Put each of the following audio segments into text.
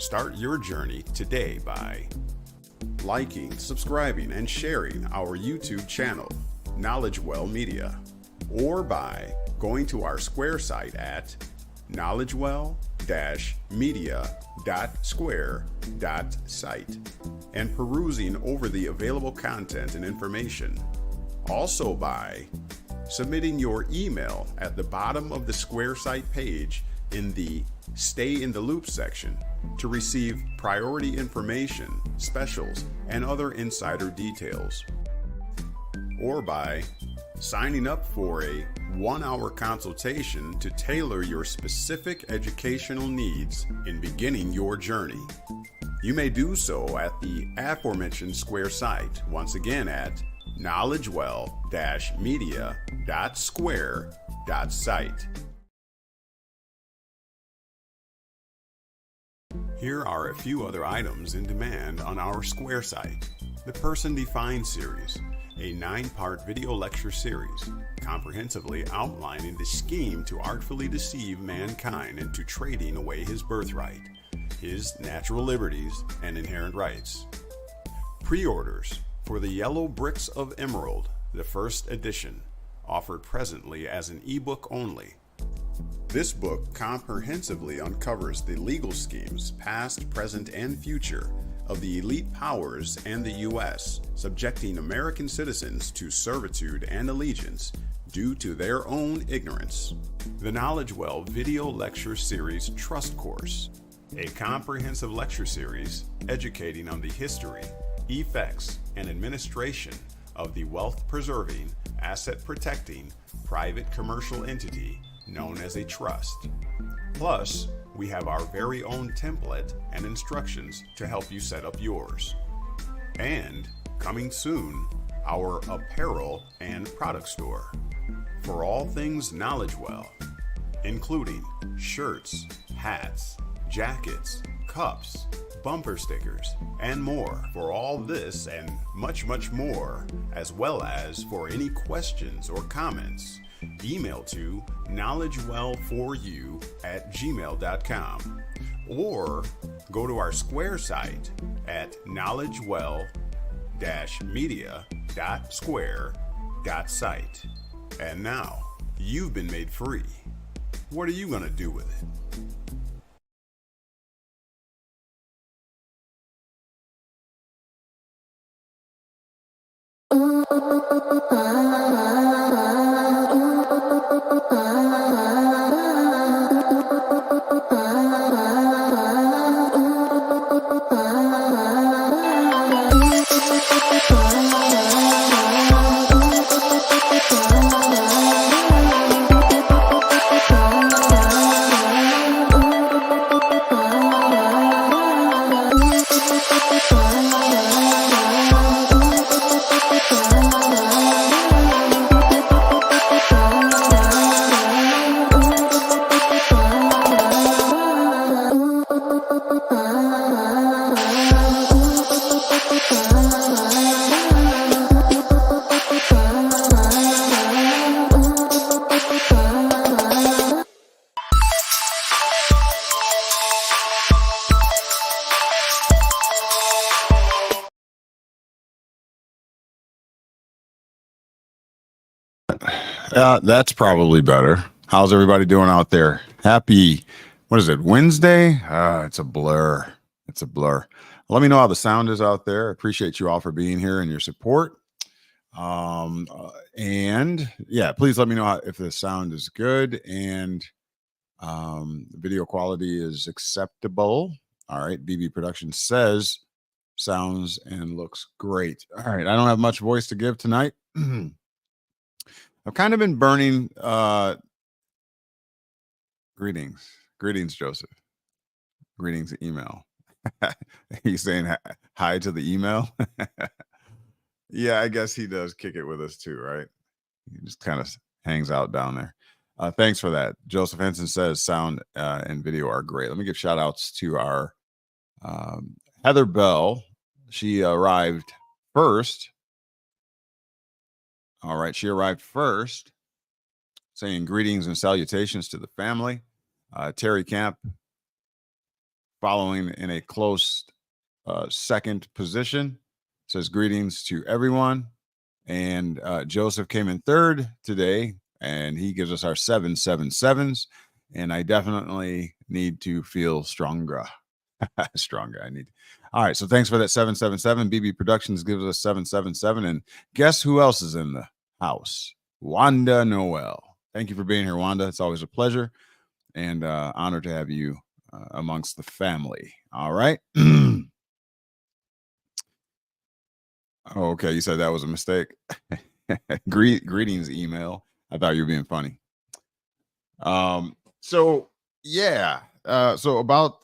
Start your journey today by liking, subscribing, and sharing our YouTube channel, KnowledgeWell Media, or by going to our Square site at knowledgewell-media.square.site and perusing over the available content and information. Also by submitting your email at the bottom of the Square site page in the Stay in the Loop section to receive priority information, specials, and other insider details. Or by signing up for a 1-hour consultation to tailor your specific educational needs in beginning your journey. You may do so at the aforementioned Square site, once again at knowledgewell-media.square.site. Here are a few other items in demand on our Square site. The Person Defined series, a 9-part video lecture series, comprehensively outlining the scheme to artfully deceive mankind into trading away his birthright, his natural liberties, and inherent rights. Pre-orders for The Yellow Bricks of Emerald, the first edition, offered presently as an ebook only. This book comprehensively uncovers the legal schemes, past, present, and future, of the elite powers and the U.S., subjecting American citizens to servitude and allegiance due to their own ignorance. The KnowledgeWell Video Lecture Series Trust Course, a comprehensive lecture series educating on the history, effects, and administration of the wealth-preserving, asset-protecting, private commercial entity known as a trust. Plus, we have our very own template and instructions to help you set up yours. And, coming soon, our apparel and product store for all things KnowledgeWell, including shirts, hats, jackets, cups, bumper stickers, and more. For all this and much, much more, as well as for any questions or comments, email to knowledgewell4u@gmail.com or go to our Square site at knowledgewell-media.square.site. And now, you've been made free. What are you going to do with it? That's probably better. How's everybody doing out there? Happy, what is it, Wednesday? It's a blur. It's a blur. Let me know how the sound is out there. I appreciate you all for being here and your support. And yeah, please let me know if the sound is good and the video quality is acceptable. All right. BB Productions says sounds and looks great. All right. I don't have much voice to give tonight. I've kind of been burning. Greetings, Joseph. Greetings, email. He's saying hi to the email. Yeah, I guess he does kick it with us too, right? He just kind of hangs out down there. Thanks for that. Joseph Henson says sound and video are great. Let me give shout outs to our Heather Bell. She arrived first. All right, she arrived first, saying greetings and salutations to the family. Terry Camp following in a close second position. Says greetings to everyone. And Joseph came in third today, and he gives us our 777s. And I definitely need to feel stronger. Stronger. I need. All right. So thanks for that 777. BB Productions gives us 777. And guess who else is in the house? Wanda Noel. Thank you for being here, Wanda. It's always a pleasure and honor to have you amongst the family. All right. Oh, okay. You said that was a mistake. Greetings email. I thought you were being funny. So yeah. So about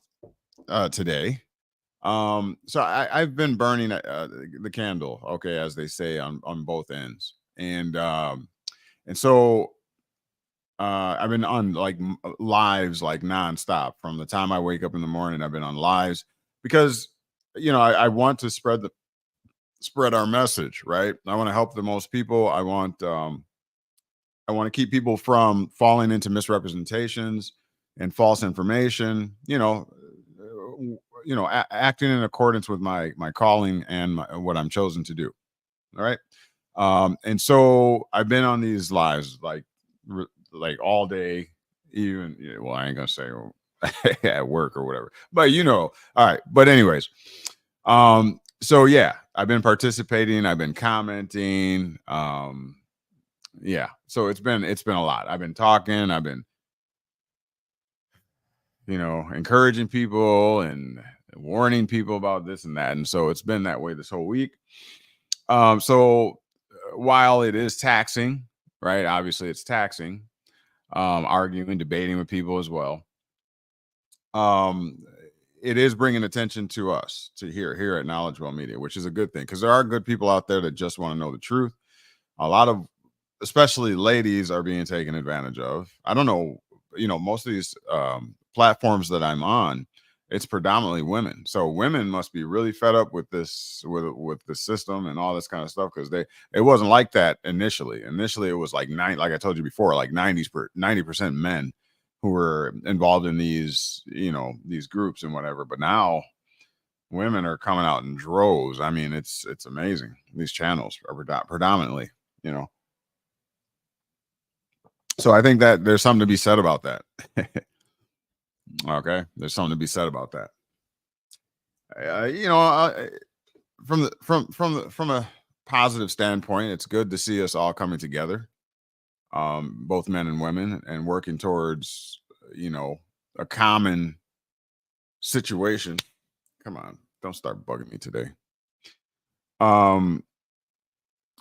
today. So I've been burning the candle, okay, as they say on both ends. And so I've been on like lives like nonstop from the time I wake up in the morning. I've been on lives because I want to spread our message, right? I want to help the most people. I want to keep people from falling into misrepresentations and false information. Acting in accordance with my calling and what I'm chosen to do. All right. And so I've been on these lives like all day, even well, I ain't gonna say at work or whatever, but all right. But anyways, so yeah, I've been participating, I've been commenting. Yeah, so it's been a lot. I've been talking, I've been encouraging people and warning people about this and that. And so it's been that way this whole week. So while it is taxing, right? Obviously it's taxing, arguing, debating with people as well. It is bringing attention to us to here at KnowledgeWell Media, which is a good thing because there are good people out there that just want to know the truth. A lot of, especially ladies, are being taken advantage of. I don't know, most of these platforms that I'm on, it's predominantly women. So women must be really fed up with this, with the system and all this kind of stuff, because it wasn't like that initially. Initially, it was like like I told you before, like 90% men who were involved in these, these groups and whatever. But now women are coming out in droves. I mean, it's amazing. These channels are predominantly, So I think that there's something to be said about that. Okay, there's something to be said about that. From a positive standpoint, it's good to see us all coming together, both men and women, and working towards a common situation. Come on, don't start bugging me today.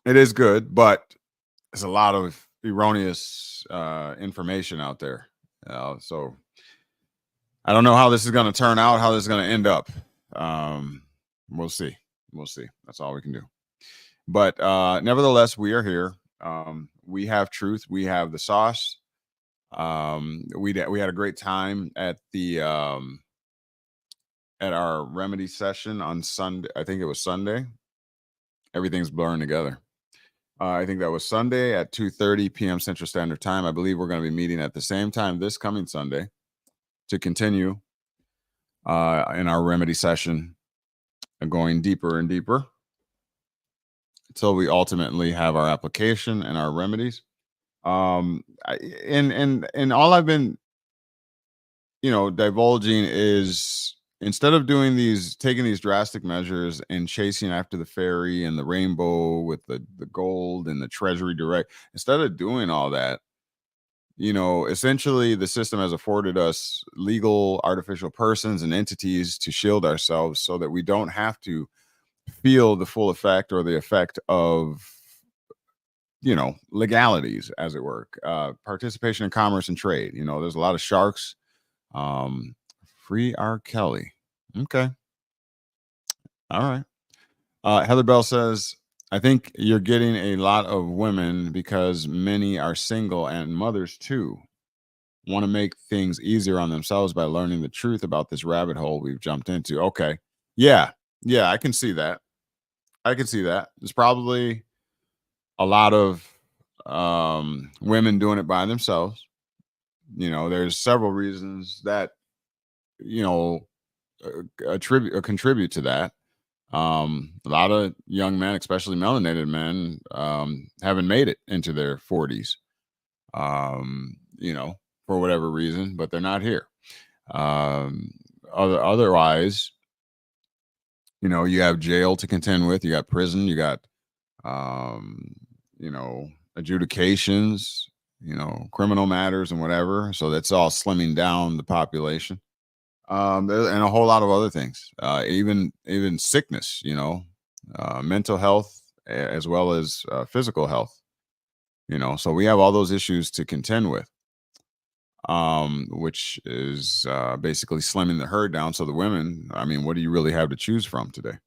It is good, but there's a lot of erroneous information out there. So I don't know how this is going to turn out, how this is going to end up. We'll see. That's all we can do. But nevertheless, we are here. We have truth. We have the sauce. We had a great time at the at our remedy session on Sunday. I think it was Sunday. Everything's blurring together. I think that was Sunday at 2:30 p.m. Central Standard Time. I believe we're going to be meeting at the same time this coming Sunday to continue in our remedy session and going deeper and deeper until we ultimately have our application and our remedies. And all I've been, divulging is, instead of taking these drastic measures and chasing after the fairy and the rainbow with the gold and the treasury direct, instead of doing all that, essentially the system has afforded us legal artificial persons and entities to shield ourselves so that we don't have to feel the full effect or the effect of, legalities, as it were, participation in commerce and trade. There's a lot of sharks. Free R. Kelly. Okay. All right. Heather Bell says, I think you're getting a lot of women because many are single and mothers too. Want to make things easier on themselves by learning the truth about this rabbit hole we've jumped into. Okay. Yeah. I can see that. There's probably a lot of women doing it by themselves. There's several reasons that, contribute to that. A lot of young men, especially melanated men, haven't made it into their 40s, for whatever reason, but they're not here. Otherwise, you have jail to contend with, you got prison, you got, adjudications, criminal matters and whatever. So that's all slimming down the population. And a whole lot of other things, even sickness, mental health as well as physical health. So we have all those issues to contend with, which is basically slimming the herd down. So the women, I mean, what do you really have to choose from today?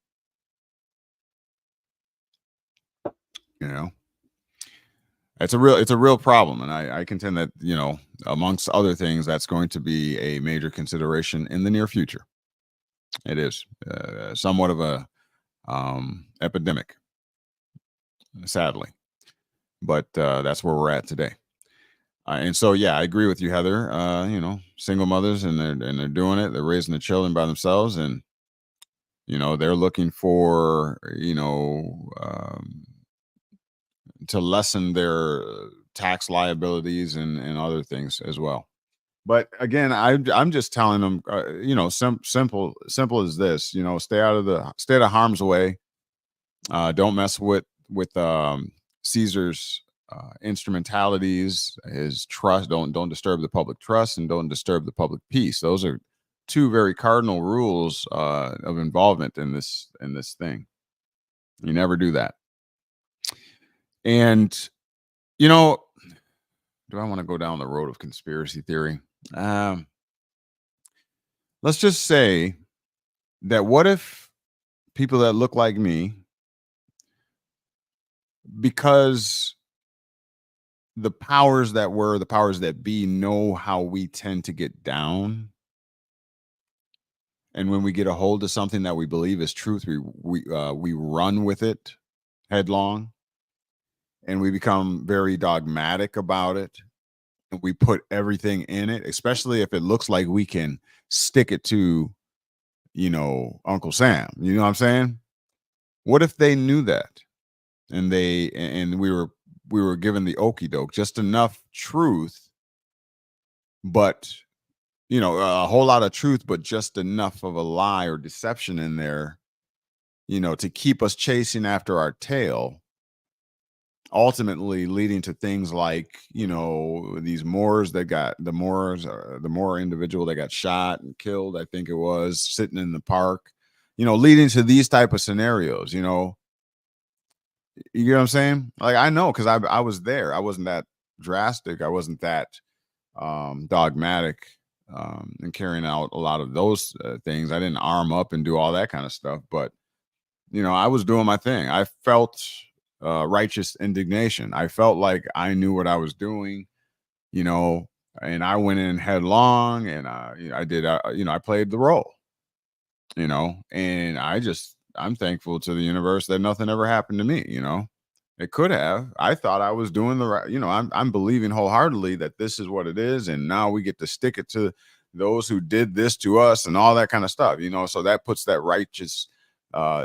It's a real problem, and I contend that amongst other things, that's going to be a major consideration in the near future. It is somewhat of a epidemic, sadly, but that's where we're at today. And so, yeah, I agree with you, Heather. Single mothers, and they're doing it. They're raising the children by themselves, and they're looking for to lessen their tax liabilities and other things as well. But again, I'm just telling them, simple as this. Stay out of harm's way. Don't mess with Caesar's instrumentalities, his trust. Don't disturb the public trust, and don't disturb the public peace. Those are two very cardinal rules of involvement in this thing. You never do that. And do I want to go down the road of conspiracy theory? Let's just say that what if people that look like me, because the powers that be know how we tend to get down, and when we get a hold of something that we believe is truth, we run with it headlong, and we become very dogmatic about it, and we put everything in it, especially if it looks like we can stick it to Uncle Sam. You know what I'm saying? What if they knew that, and we were given the okey doke, just enough truth, but a whole lot of truth, but just enough of a lie or deception in there, to keep us chasing after our tail, ultimately leading to things like these Moors the Moor individual that got shot and killed, I think it was, sitting in the park, leading to these type of scenarios. You know what I'm saying? Like, I know, because I was there. I wasn't that drastic. I wasn't that dogmatic in carrying out a lot of those things. I didn't arm up and do all that kind of stuff, but I was doing my thing. I felt righteous indignation. I felt like I knew what I was doing, and I went in headlong, and I did, I played the role, and I'm thankful to the universe that nothing ever happened to me. It could have. I thought I was doing the right, I'm believing wholeheartedly that this is what it is, and now we get to stick it to those who did this to us and all that kind of stuff, so that puts that righteous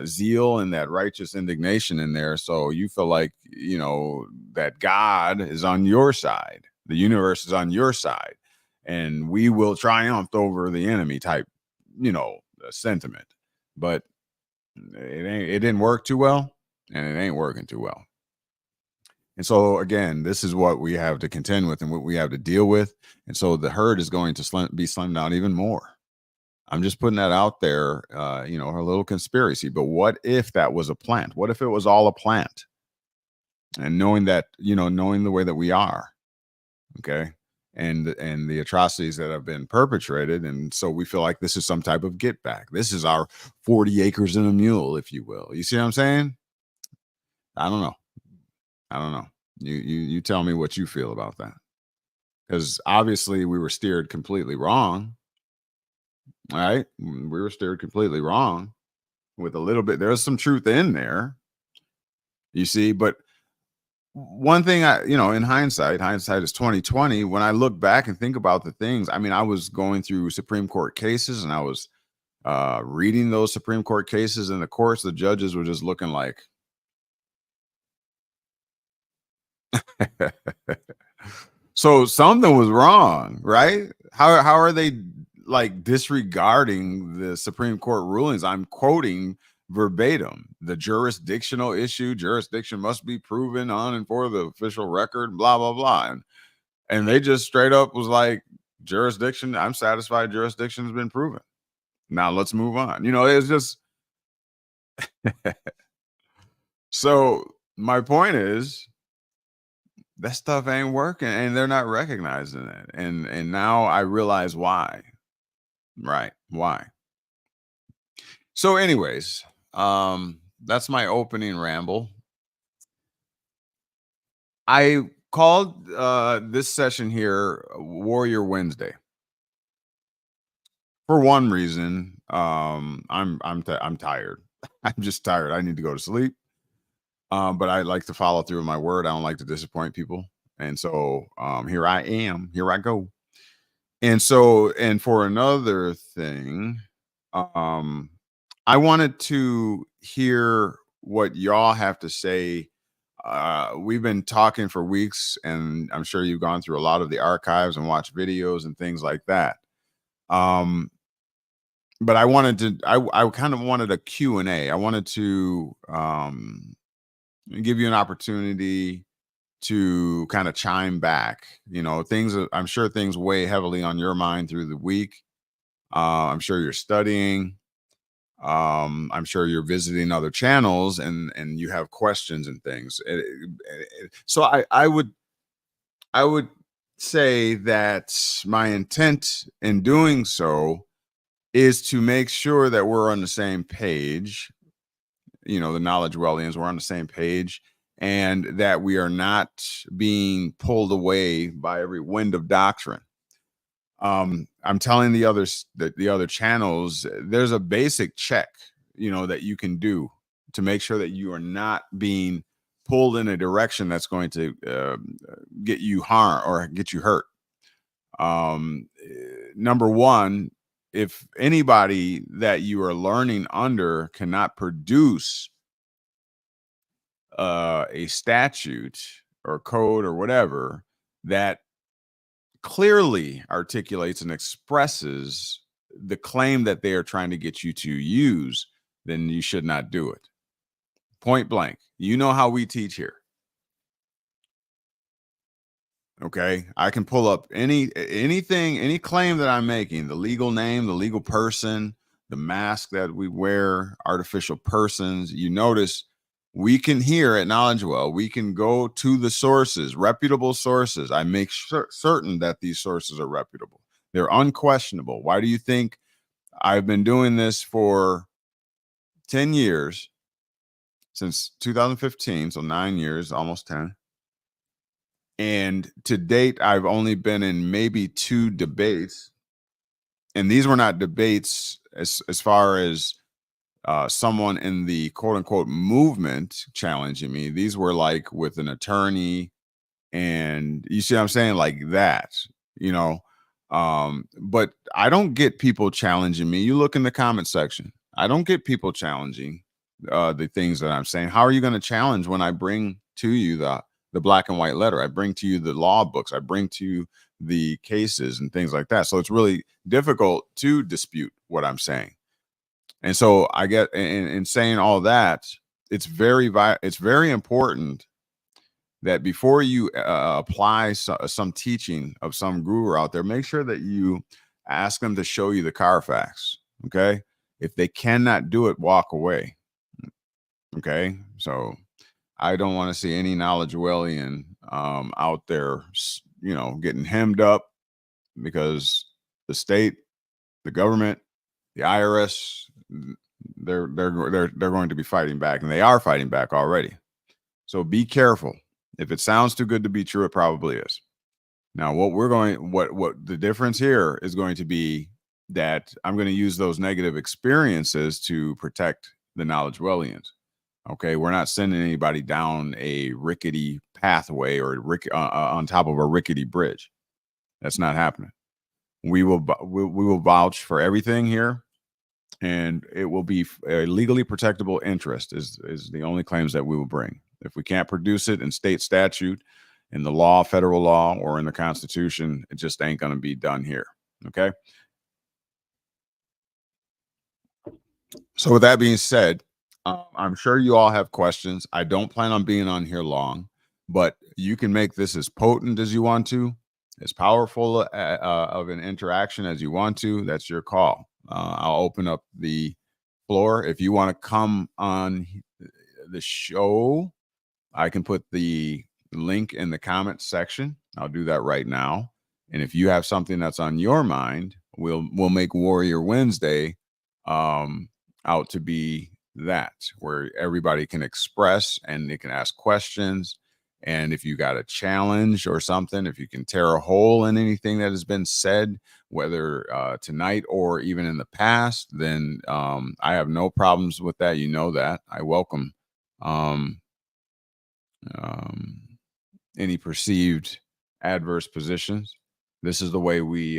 zeal and that righteous indignation in there. So you feel like, that God is on your side, the universe is on your side, and we will triumph over the enemy type, sentiment. But it didn't work too well, and it ain't working too well. And so again, this is what we have to contend with and what we have to deal with. And so the herd is going to be slimmed down even more. I'm just putting that out there, a little conspiracy. But what if that was a plant? What if it was all a plant? And knowing that, knowing the way that we are, okay, and the atrocities that have been perpetrated, and so we feel like this is some type of get back. This is our 40 acres and a mule, if you will. You see what I'm saying? I don't know. You tell me what you feel about that, because obviously we were steered completely wrong. All right, we were steered completely wrong with a little bit. There's some truth in there, you see. But one thing, in hindsight is 20/20. When I look back and think about the things, I mean, I was going through Supreme Court cases, and I was reading those Supreme Court cases in the courts, the judges were just looking like, so something was wrong, right? How are they like disregarding the Supreme Court rulings? I'm quoting verbatim. The jurisdictional issue, jurisdiction must be proven on and for the official record, blah, blah, blah. And they just straight up was like, jurisdiction, I'm satisfied jurisdiction has been proven. Now let's move on. It's just so my point is that stuff ain't working and they're not recognizing it. And now I realize why. Right. Why? So, anyways, that's my opening ramble. I called this session here Warrior Wednesday. For one reason, I'm tired. I'm just tired. I need to go to sleep. But I like to follow through with my word. I don't like to disappoint people. And so here I am. Here I go. And so, and for another thing, I wanted to hear what y'all have to say. We've been talking for weeks, and I'm sure you've gone through a lot of the archives and watched videos and things like that. But I wanted to, I kind of wanted a Q&A. I wanted to give you an opportunity to kind of chime back. Things, I'm sure things weigh heavily on your mind through the week. I'm sure you're studying. I'm sure you're visiting other channels and you have questions and things. So I would say that my intent in doing so is to make sure that we're on the same page. The KnowledgeWellians, we're on the same page, and that we are not being pulled away by every wind of doctrine. I'm telling the other channels, there's a basic check, that you can do to make sure that you are not being pulled in a direction that's going to get you harm or get you hurt. Number one, if anybody that you are learning under cannot produce a statute or code or whatever that clearly articulates and expresses the claim that they are trying to get you to use, then you should not do it. Point blank. You know how we teach here. Okay, I can pull up anything, any claim that I'm making, the legal name, the legal person, the mask that we wear, artificial persons. You notice we can here at KnowledgeWell, we can go to the sources, reputable sources. I make certain that these sources are reputable. They're unquestionable. Why do you think I've been doing this for 10 years, since 2015, so 9 years, almost 10. And to date, I've only been in maybe 2 debates. And these were not debates as far as someone in the quote unquote movement challenging me. These were like with an attorney, and you see what I'm saying? Like that, but I don't get people challenging me. You look in the comment section. I don't get people challenging the things that I'm saying. How are you going to challenge when I bring to you the black and white letter? I bring to you the law books. I bring to you the cases and things like that. So it's really difficult to dispute what I'm saying. And so I get in saying all that, it's very important that before you apply some teaching of some guru out there, make sure that you ask them to show you the Carfax. Okay. If they cannot do it, walk away. Okay. So I don't want to see any KnowledgeWellian out there, getting hemmed up because the state, the government, the IRS, they're going to be fighting back, and they are fighting back already. So be careful. If it sounds too good to be true, it probably is. Now, what the difference here is going to be that I'm going to use those negative experiences to protect the KnowledgeWellians. Okay, we're not sending anybody down a rickety pathway or on top of a rickety bridge. That's not happening. We will vouch for everything here. and it will be a legally protectable interest is the only claims that we will bring. If we can't produce it in state statute, in the law, federal law, or in the Constitution, it just ain't going to be done here. Okay. So with that being said, I'm sure you all have questions. I don't plan on being on here long, but you can make this as potent as you want to, as powerful of an interaction as you want to. That's your call. I'll open up the floor. If you want to come on the show, I can put the link in the comment section. I'll do that right now. And if you have something that's on your mind, we'll make Warrior Wednesday out to be that, where everybody can express and they can ask questions. And if you got a challenge or something, if you can tear a hole in anything that has been said, whether tonight or even in the past, then I have no problems with that. You know that. I welcome any perceived adverse positions. This is the way we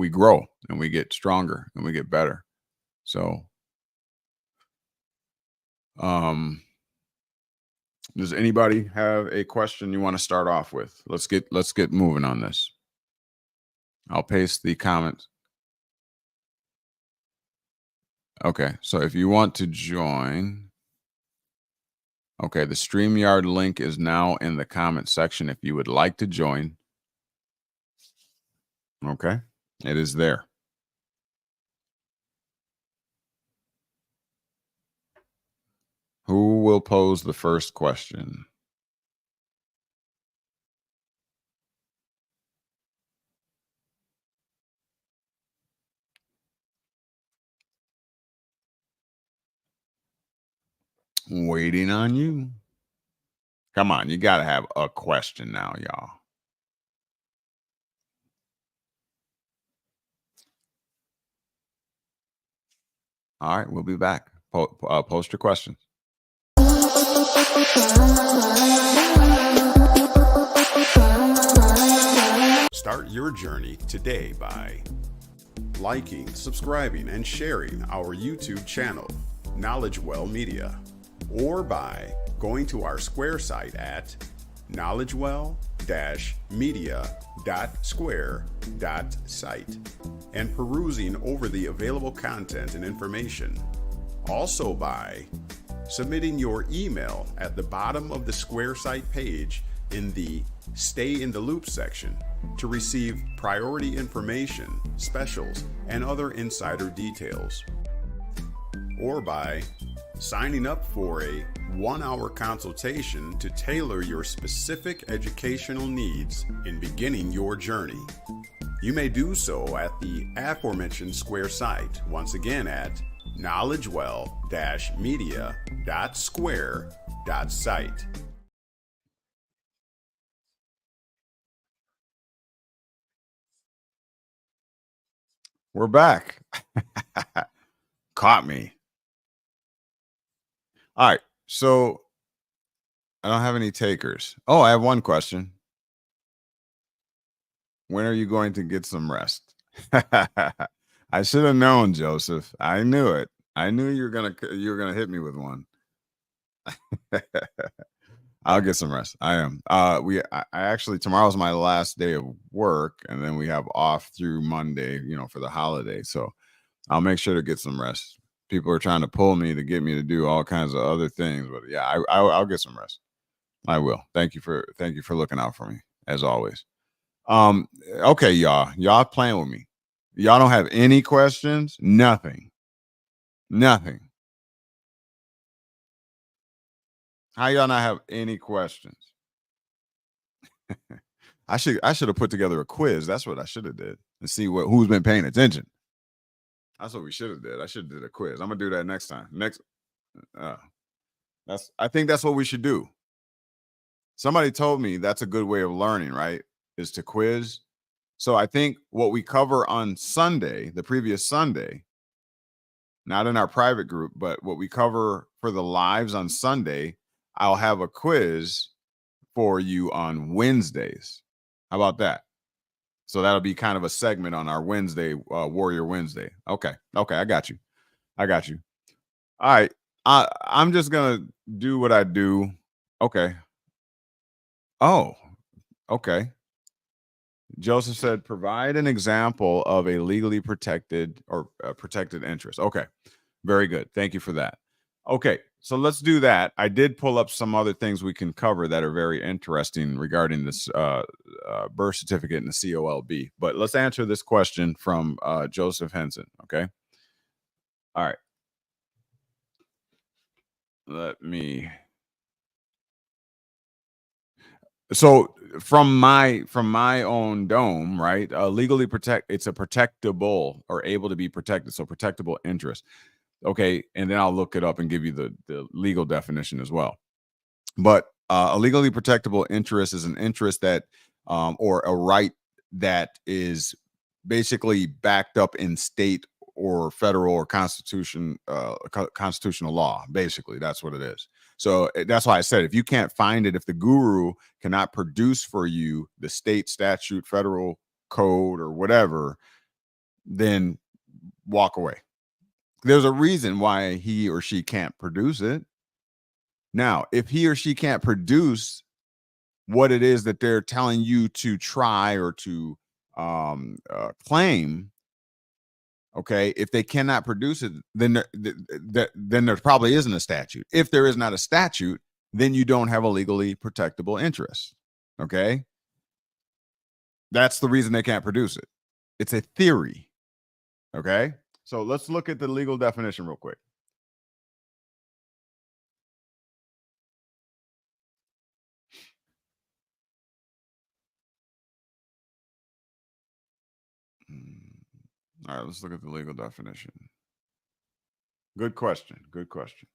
grow and we get stronger and we get better. So does anybody have a question you want to start off with? Let's get moving on this. I'll paste the comments. Okay, so if you want to join, okay, the StreamYard link is now in the comment section if you would like to join. Okay, it is there. Who will pose the first question? Waiting on you. Come on, you got to have a question now, y'all. All right, we'll be back. Post your questions. Start your journey today by liking, subscribing, and sharing our YouTube channel, KnowledgeWell Media, or by going to our Square site at knowledgewell-media.square.site and perusing over the available content and information. Also by submitting your email at the bottom of the Square site page in the Stay in the Loop section to receive priority information, specials, and other insider details. Or by signing up for a 1-hour consultation to tailor your specific educational needs in beginning your journey. You may do so at the aforementioned Square site, once again at knowledgewell-media.square.site. We're back. Caught me. All right. So I don't have any takers. Oh, I have one question. When are you going to get some rest? I should have known, Joseph. I knew it. I knew you were gonna hit me with one. I'll get some rest. I am. I actually, tomorrow's my last day of work, and then we have off through Monday, for the holiday. So I'll make sure to get some rest. People are trying to pull me to get me to do all kinds of other things, but yeah, I'll get some rest. I will. Thank you for looking out for me as always. Okay, y'all playing with me. Y'all don't have any questions? Nothing. How y'all not have any questions? I should have put together a quiz. That's what I should have did and see who's been paying attention. That's what we should have did. I should have did a quiz. I'm gonna do that next time. I think that's what we should do. Somebody told me that's a good way of learning, right? Is to quiz. So I think what we cover on Sunday, the previous Sunday, not in our private group, but what we cover for the lives on Sunday, I'll have a quiz for you on Wednesdays. How about that? So that'll be kind of a segment on our Wednesday, Warrior Wednesday. Okay. I got you. All right. I'm just gonna do what I do. Okay. Oh, okay. Joseph said, provide an example of a legally protected or protected interest. Okay. Very good. Thank you for that. Okay. So let's do that. I did pull up some other things we can cover that are very interesting regarding this birth certificate and the COLB. But let's answer this question from Joseph Henson. Okay. All right. Let me. So from my own dome, right? Legally protect. It's a protectable or able to be protected. So protectable interest. Okay, and then I'll look it up and give you the legal definition as well. But a legally protectable interest is an interest that, or a right that is basically backed up in state or federal or constitutional law. Basically, that's what it is. So that's why I said if you can't find it, if the guru cannot produce for you the state statute, federal code, or whatever, then walk away. There's a reason why he or she can't produce it. Now, if he or she can't produce what it is that they're telling you to try or to claim, okay, if they cannot produce it, then there probably isn't a statute. If there is not a statute, then you don't have a legally protectable interest. Okay, that's the reason they can't produce it. It's a theory. Okay, so let's look at the legal definition real quick. All right, let's look at the legal definition. Good question. Good question.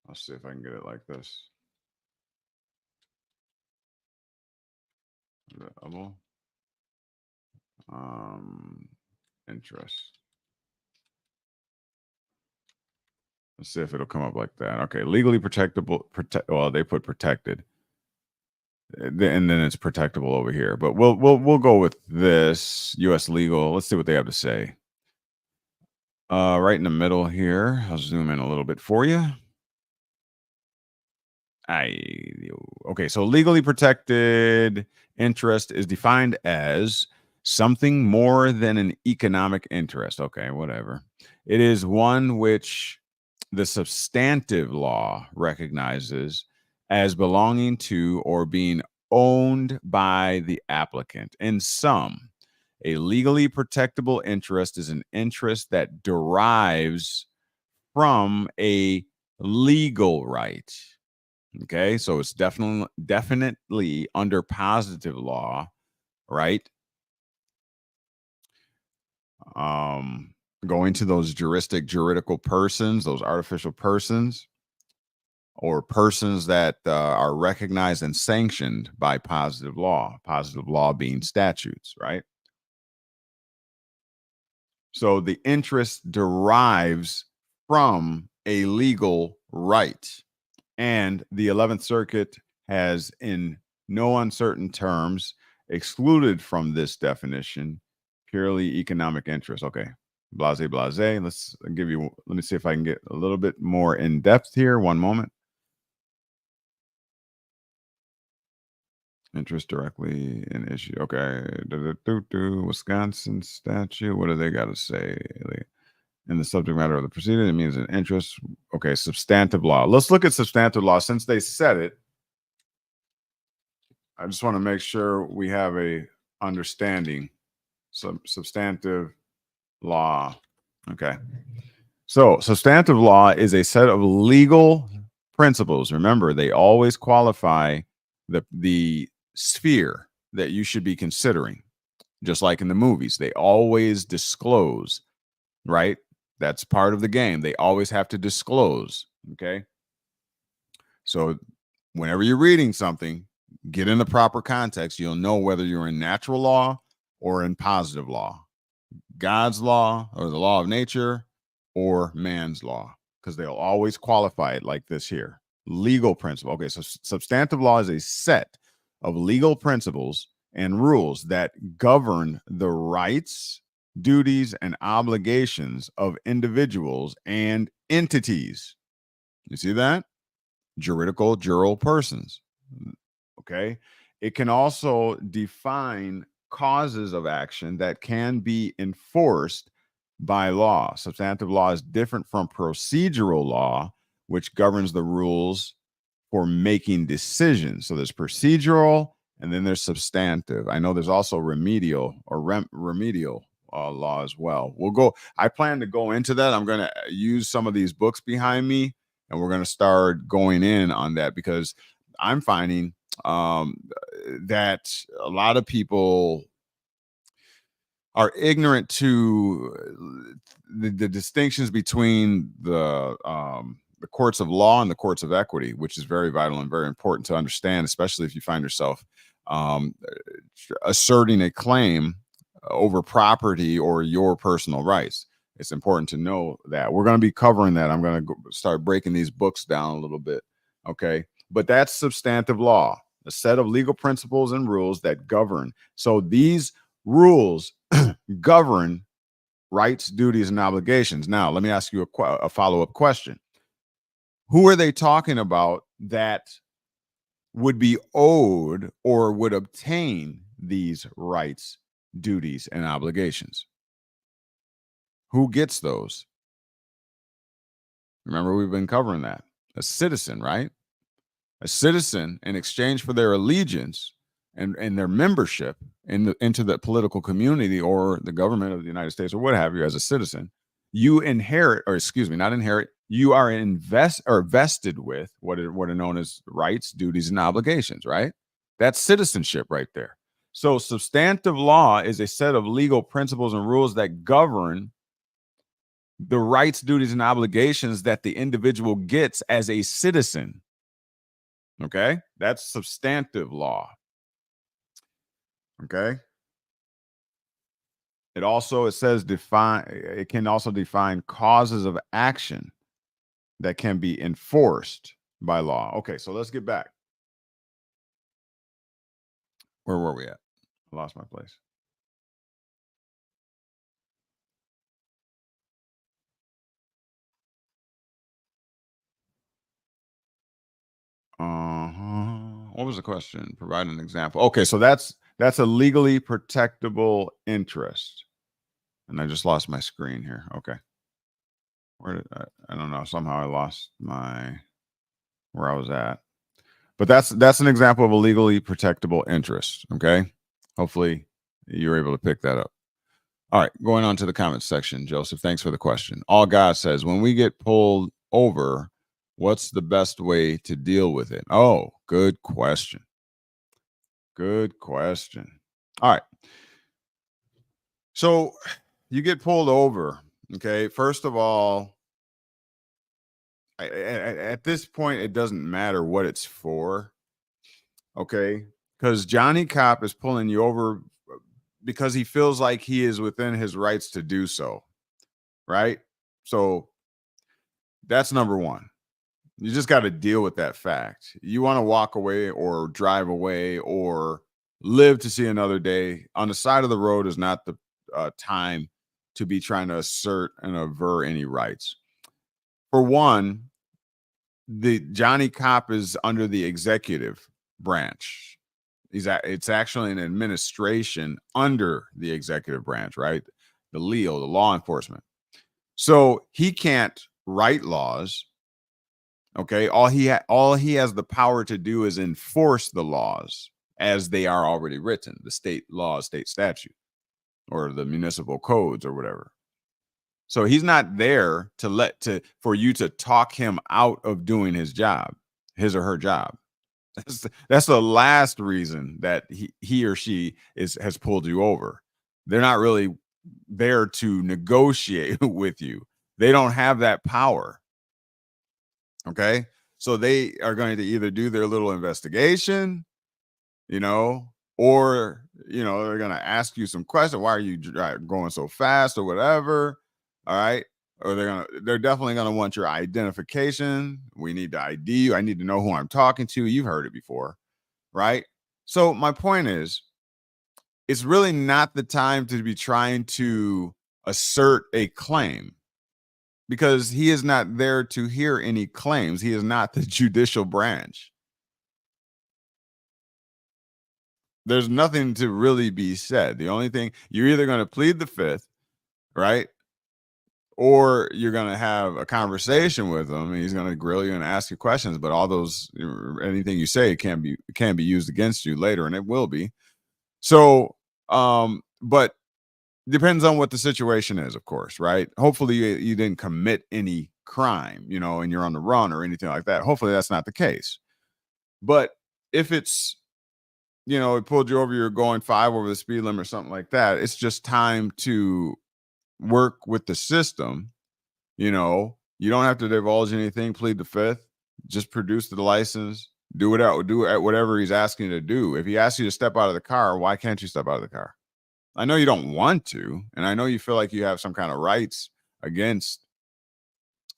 I'll see if I can get it like this. Double interest. Let's see if it'll come up like that. Okay, legally protectable. Well, they put protected, and then it's protectable over here. But we'll go with this U.S. legal. Let's see what they have to say. Right in the middle here. I'll zoom in a little bit for you. Okay, so legally protected interest is defined as something more than an economic interest. Okay, whatever. It is one which the substantive law recognizes as belonging to or being owned by the applicant. In sum, a legally protectable interest is an interest that derives from a legal right. Okay, so it's definitely under positive law, right? Going to those juridical persons, those artificial persons, or persons that are recognized and sanctioned by positive law being statutes, right? So the interest derives from a legal right. And the 11th Circuit has, in no uncertain terms, excluded from this definition purely economic interest. Okay, blase, blase. Let me see if I can get a little bit more in depth here. One moment. Interest directly in issue. Okay. Wisconsin statute. What do they got to say? In the subject matter of the proceeding, it means an interest. Okay, substantive law. Let's look at substantive law. Since they said it, I just want to make sure we have a understanding. Substantive law. Okay. So substantive law is a set of legal principles. Remember, they always qualify the sphere that you should be considering. Just like in the movies, they always disclose, right? That's part of the game. They always have to disclose. Okay. So whenever you're reading something, get in the proper context. You'll know whether you're in natural law or in positive law. God's law or the law of nature or man's law, because they'll always qualify it like this here. Legal principle. Okay, so substantive law is a set of legal principles and rules that govern the rights, duties, and obligations of individuals and entities. You see that? Juridical, jural persons. Okay. It can also define causes of action that can be enforced by law. Substantive law is different from procedural law, which governs the rules for making decisions. So there's procedural and then there's substantive. I know there's also remedial or remedial law as well. I plan to go into that. I'm going to use some of these books behind me and we're going to start going in on that, because I'm finding that a lot of people are ignorant to the distinctions between the courts of law and the courts of equity, which is very vital and very important to understand, especially if you find yourself asserting a claim over property or your personal rights. It's important to know that. We're going to be covering that. I'm going to start breaking these books down a little bit. Okay. But that's substantive law, a set of legal principles and rules that govern. So these rules govern rights, duties, and obligations. Now, let me ask you a follow-up question. Who are they talking about that would be owed or would obtain these rights, duties, and obligations? Who gets those? Remember, we've been covering that. A citizen, right? A citizen, in exchange for their allegiance and their membership into the political community or the government of the United States or what have you, as a citizen, you inherit, or excuse me, not inherit, you are vested with what are known as rights, duties, and obligations, right? That's citizenship right there. So substantive law is a set of legal principles and rules that govern the rights, duties, and obligations that the individual gets as a citizen. Okay, that's substantive law. Okay. It can also define causes of action that can be enforced by law. Okay, so let's get back. Where were we at? I lost my place. What was the question? Provide an example. Okay, so that's a legally protectable interest. And I just lost my screen here. Okay. Where did I don't know. Somehow I lost where I was at. But that's an example of a legally protectable interest. Okay. Hopefully you're able to pick that up. All right. Going on to the comments section. Joseph, thanks for the question. All God says, when we get pulled over, what's the best way to deal with it? Oh, good question. Good question. All right. So you get pulled over. Okay. First of all, at this point, it doesn't matter what it's for. Okay. Because Johnny Cop is pulling you over because he feels like he is within his rights to do so. Right. So that's number one. You just got to deal with that fact. You want to walk away or drive away or live to see another day. On the side of the road is not the time to be trying to assert and aver any rights. For one, the Johnny Cop is under the executive branch. It's actually an administration under the executive branch, right? The LEO, the law enforcement. So he can't write laws. Okay, all he has the power to do is enforce the laws as they are already written, the state laws, state statute, or the municipal codes or whatever. So he's not there for you to talk him out of doing his job, his or her job. That's the last reason that he or she has pulled you over. They're not really there to negotiate with you. They don't have that power. Okay. So they are going to either do their little investigation, or they're going to ask you some questions. Why are you going so fast or whatever? All right. Or they're definitely going to want your identification. We need to ID you. I need to know who I'm talking to. You've heard it before, right? So my point is, it's really not the time to be trying to assert a claim, because he is not there to hear any claims. He is not the judicial branch. There's nothing to really be said. The only thing, you're either going to plead the fifth, right? Or you're going to have a conversation with him, and he's going to grill you and ask you questions. But all those, anything you say can be used against you later, and it will be. So, but depends on what the situation is, of course, right? Hopefully you didn't commit any crime, and you're on the run or anything like that. Hopefully that's not the case. But if it's, it pulled you over, you're going 5 over the speed limit or something like that, it's just time to work with the system. You don't have to divulge anything, plead the fifth, just produce the license, do whatever he's asking you to do. If he asks you to step out of the car, why can't you step out of the car? I know you don't want to, and I know you feel like you have some kind of rights against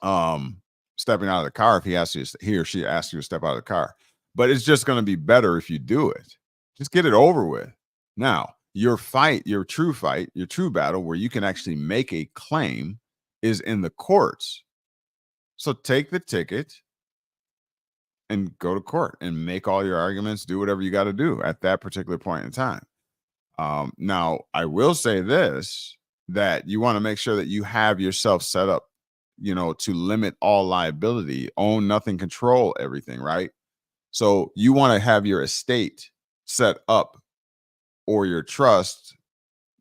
stepping out of the car if he or she asks you to step out of the car. But it's just going to be better if you do it. Just get it over with. Now, your true battle where you can actually make a claim is in the courts. So take the ticket and go to court and make all your arguments, do whatever you got to do at that particular point in time. Now, I will say this, that you want to make sure that you have yourself set up, to limit all liability, own nothing, control everything, right? So you want to have your estate set up, or your trust,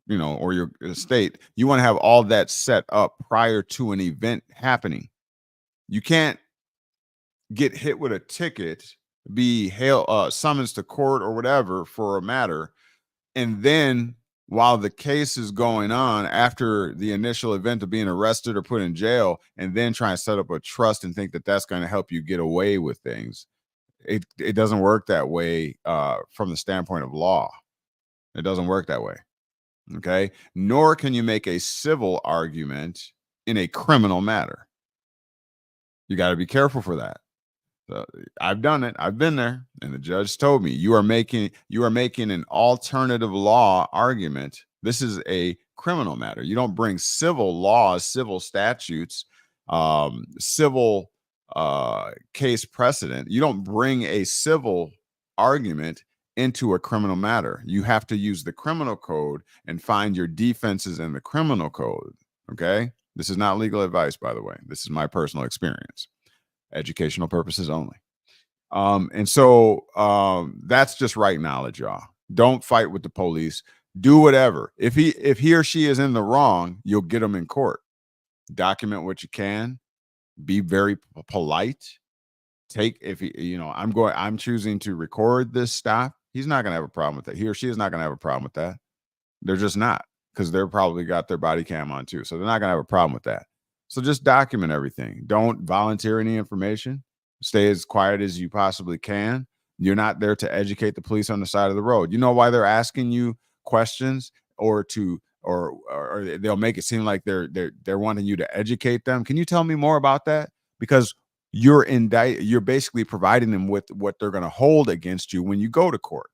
or your estate. You want to have all that set up prior to an event happening. You can't get hit with a ticket, be summons to court or whatever for a matter, and then while the case is going on, after the initial event of being arrested or put in jail, and then try and set up a trust and think that that's going to help you get away with things. It doesn't work that way from the standpoint of law. It doesn't work that way. Okay. Nor can you make a civil argument in a criminal matter. You got to be careful for that. So I've done it. I've been there, and the judge told me, you are making an alternative law argument. This is a criminal matter. You don't bring civil laws, civil statutes, civil case precedent. You don't bring a civil argument into a criminal matter. You have to use the criminal code and find your defenses in the criminal code. Okay. This is not legal advice, by the way. This is my personal experience. Educational purposes only. And so that's just right knowledge, y'all. Don't fight with the police. Do whatever. If he or she is in the wrong, you'll get them in court. Document what you can. Be very polite. I'm choosing to record this stop. He's not going to have a problem with that. He or she is not going to have a problem with that. They're just not, because they're probably got their body cam on too. So they're not going to have a problem with that. So just document everything. Don't volunteer any information. Stay as quiet as you possibly can. You're not there to educate the police on the side of the road. You know why they're asking you questions, or they'll make it seem like they're wanting you to educate them. Can you tell me more about that? Because you're basically providing them with what they're going to hold against you when you go to court.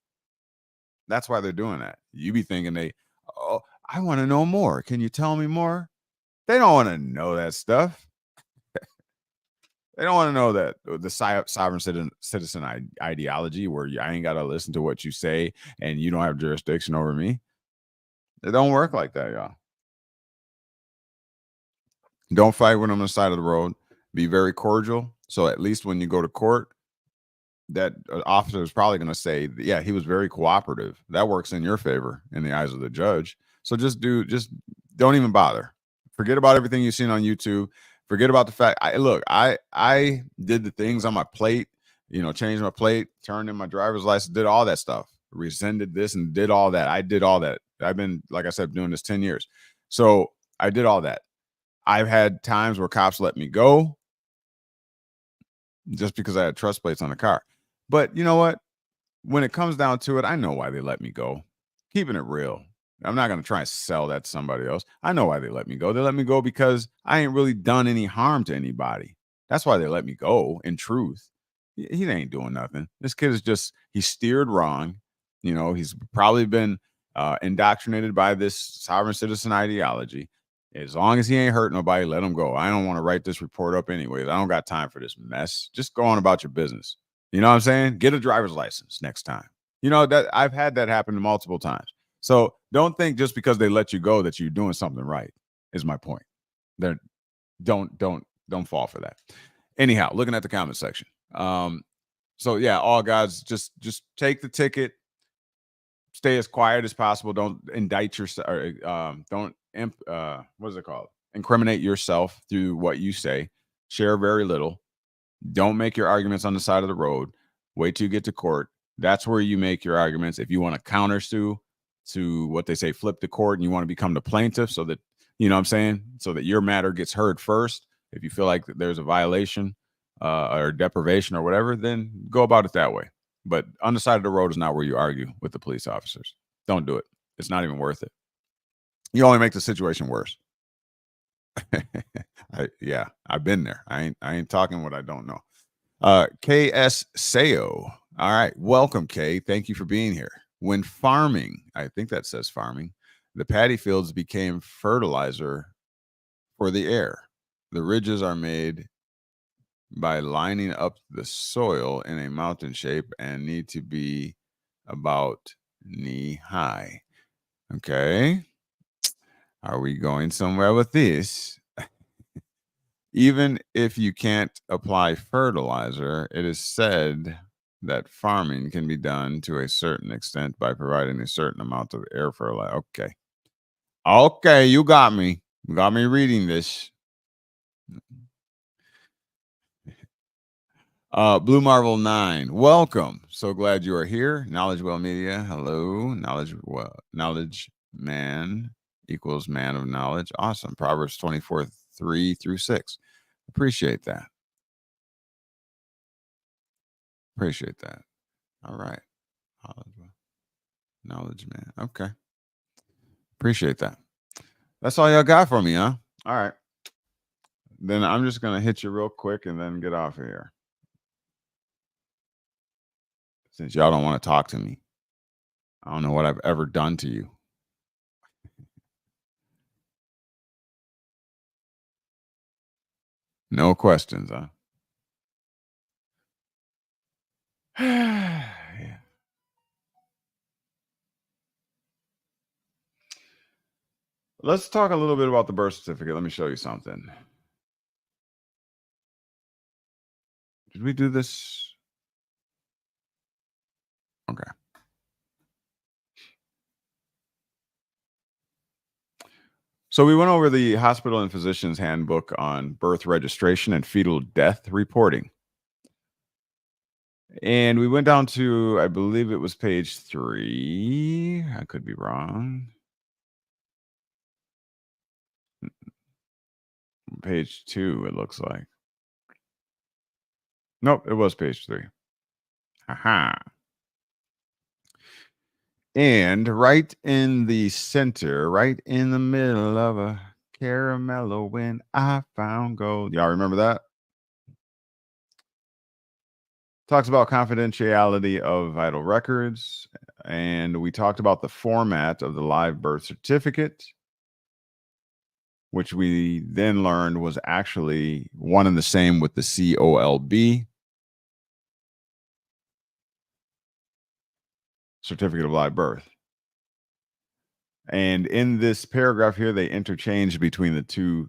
That's why they're doing that. You be thinking I want to know more. Can you tell me more? They don't want to know that stuff. They don't want to know that the sovereign citizen ideology, where I ain't got to listen to what you say and you don't have jurisdiction over me. It don't work like that, y'all. Don't fight with them on the side of the road. Be very cordial. So at least when you go to court, that officer is probably going to say, yeah, he was very cooperative. That works in your favor in the eyes of the judge. So just don't even bother. Forget about everything you've seen on YouTube. Forget about the fact. I did the things on my plate, changed my plate, turned in my driver's license, did all that stuff, rescinded this and did all that. I did all that. I've been, like I said, doing this 10 years. So I did all that. I've had times where cops let me go just because I had trust plates on the car. But you know what? when it comes down to it, I know why they let me go. Keeping it real. I'm not going to try and sell that to somebody else. I know why they let me go. They let me go because I ain't really done any harm to anybody. That's why they let me go, in truth. He ain't doing nothing. This kid is just, he steered wrong. You know, he's probably been indoctrinated by this sovereign citizen ideology. As long as he ain't hurt nobody, let him go. I don't want to write this report up anyways. I don't got time for this mess. Just go on about your business. You know what I'm saying? Get a driver's license next time. You know, that I've had that happen multiple times. So don't think just because they let you go that you're doing something right, is my point. They're, don't fall for that. Anyhow, looking at the comment section. So yeah, all guys, just take the ticket, stay as quiet as possible. Don't indict yourself, don't what is it called? Incriminate yourself through what you say. Share very little. Don't make your arguments on the side of the road. Wait till you get to court. That's where you make your arguments. If you want to counter sue, to what they say, flip the court, and you want to become the plaintiff so that, you know what I'm saying, so that your matter gets heard first. If you feel like there's a violation or deprivation or whatever, then go about it that way. But on the side of the road is not where you argue with the police officers. Don't do it. It's not even worth it. You only make the situation worse. Yeah, I've been there. I ain't talking what I don't know. KS Sayo. All right. Welcome, Kay. Thank you for being here. When farming, I think that says farming, the paddy fields became fertilizer for the air. The ridges are made by lining up the soil in a mountain shape and need to be about knee high. Okay. Are we going somewhere with this? Even if you can't apply fertilizer, it is said that farming can be done to a certain extent by providing a certain amount of air fertilizer. Okay, you got me. You got me reading this. Blue Marvel 9, welcome. So glad you are here. KnowledgeWell Media, hello. Knowledge man equals man of knowledge. Awesome. Proverbs 24:3-6. Appreciate that. Appreciate that. All right. Knowledge man. Okay. Appreciate that. That's all y'all got for me, huh? All right. Then I'm just going to hit you real quick and then get off of here. Since y'all don't want to talk to me. I don't know what I've ever done to you. No questions, huh? Yeah. Let's talk a little bit about the birth certificate. Let me show you something. Did we do this? Okay. So we went over the hospital and physician's handbook on birth registration and fetal death reporting. And we went down to, I believe it was page 3. I could be wrong. Page 2, it looks like. Nope, it was page 3. Aha. And right in the center, right in the middle of a caramello, when I found gold. Y'all remember that? Talks about confidentiality of vital records. And we talked about the format of the live birth certificate, which we then learned was actually one and the same with the COLB, certificate of live birth. And in this paragraph here, they interchange between the two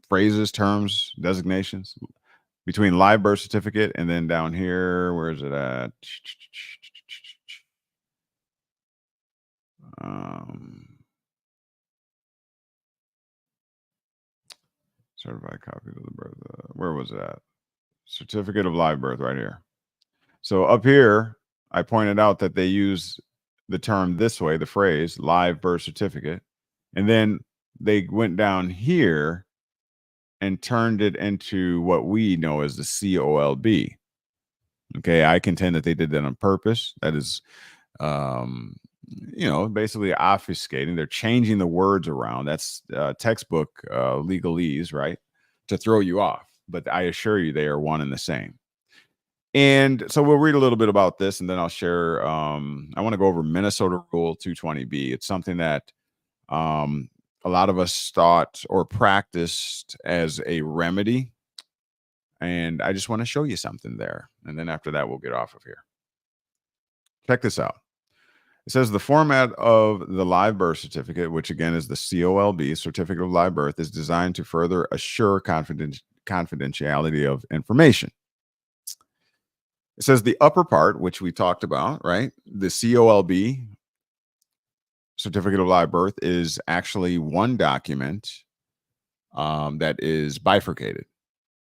phrases, terms, designations, between live birth certificate and then down here, where is it at? Certified copy of the birth. Where was it at? Certificate of live birth right here. So up here, I pointed out that they use the term this way, the phrase live birth certificate. And then they went down here and turned it into what we know as the COLB. Okay, I contend that they did that on purpose. That is, basically obfuscating. They're changing the words around. That's textbook legalese, right? To throw you off. But I assure you, they are one and the same. And so we'll read a little bit about this, and then I'll share. I want to go over Minnesota Rule 220B. It's something that a lot of us thought or practiced as a remedy. And I just want to show you something there. And then after that, we'll get off of here. Check this out. It says the format of the live birth certificate, which again is the COLB, Certificate of Live Birth, is designed to further assure confidentiality of information. It says the upper part, which we talked about, right? The COLB, Certificate of Live Birth, is actually one document that is bifurcated.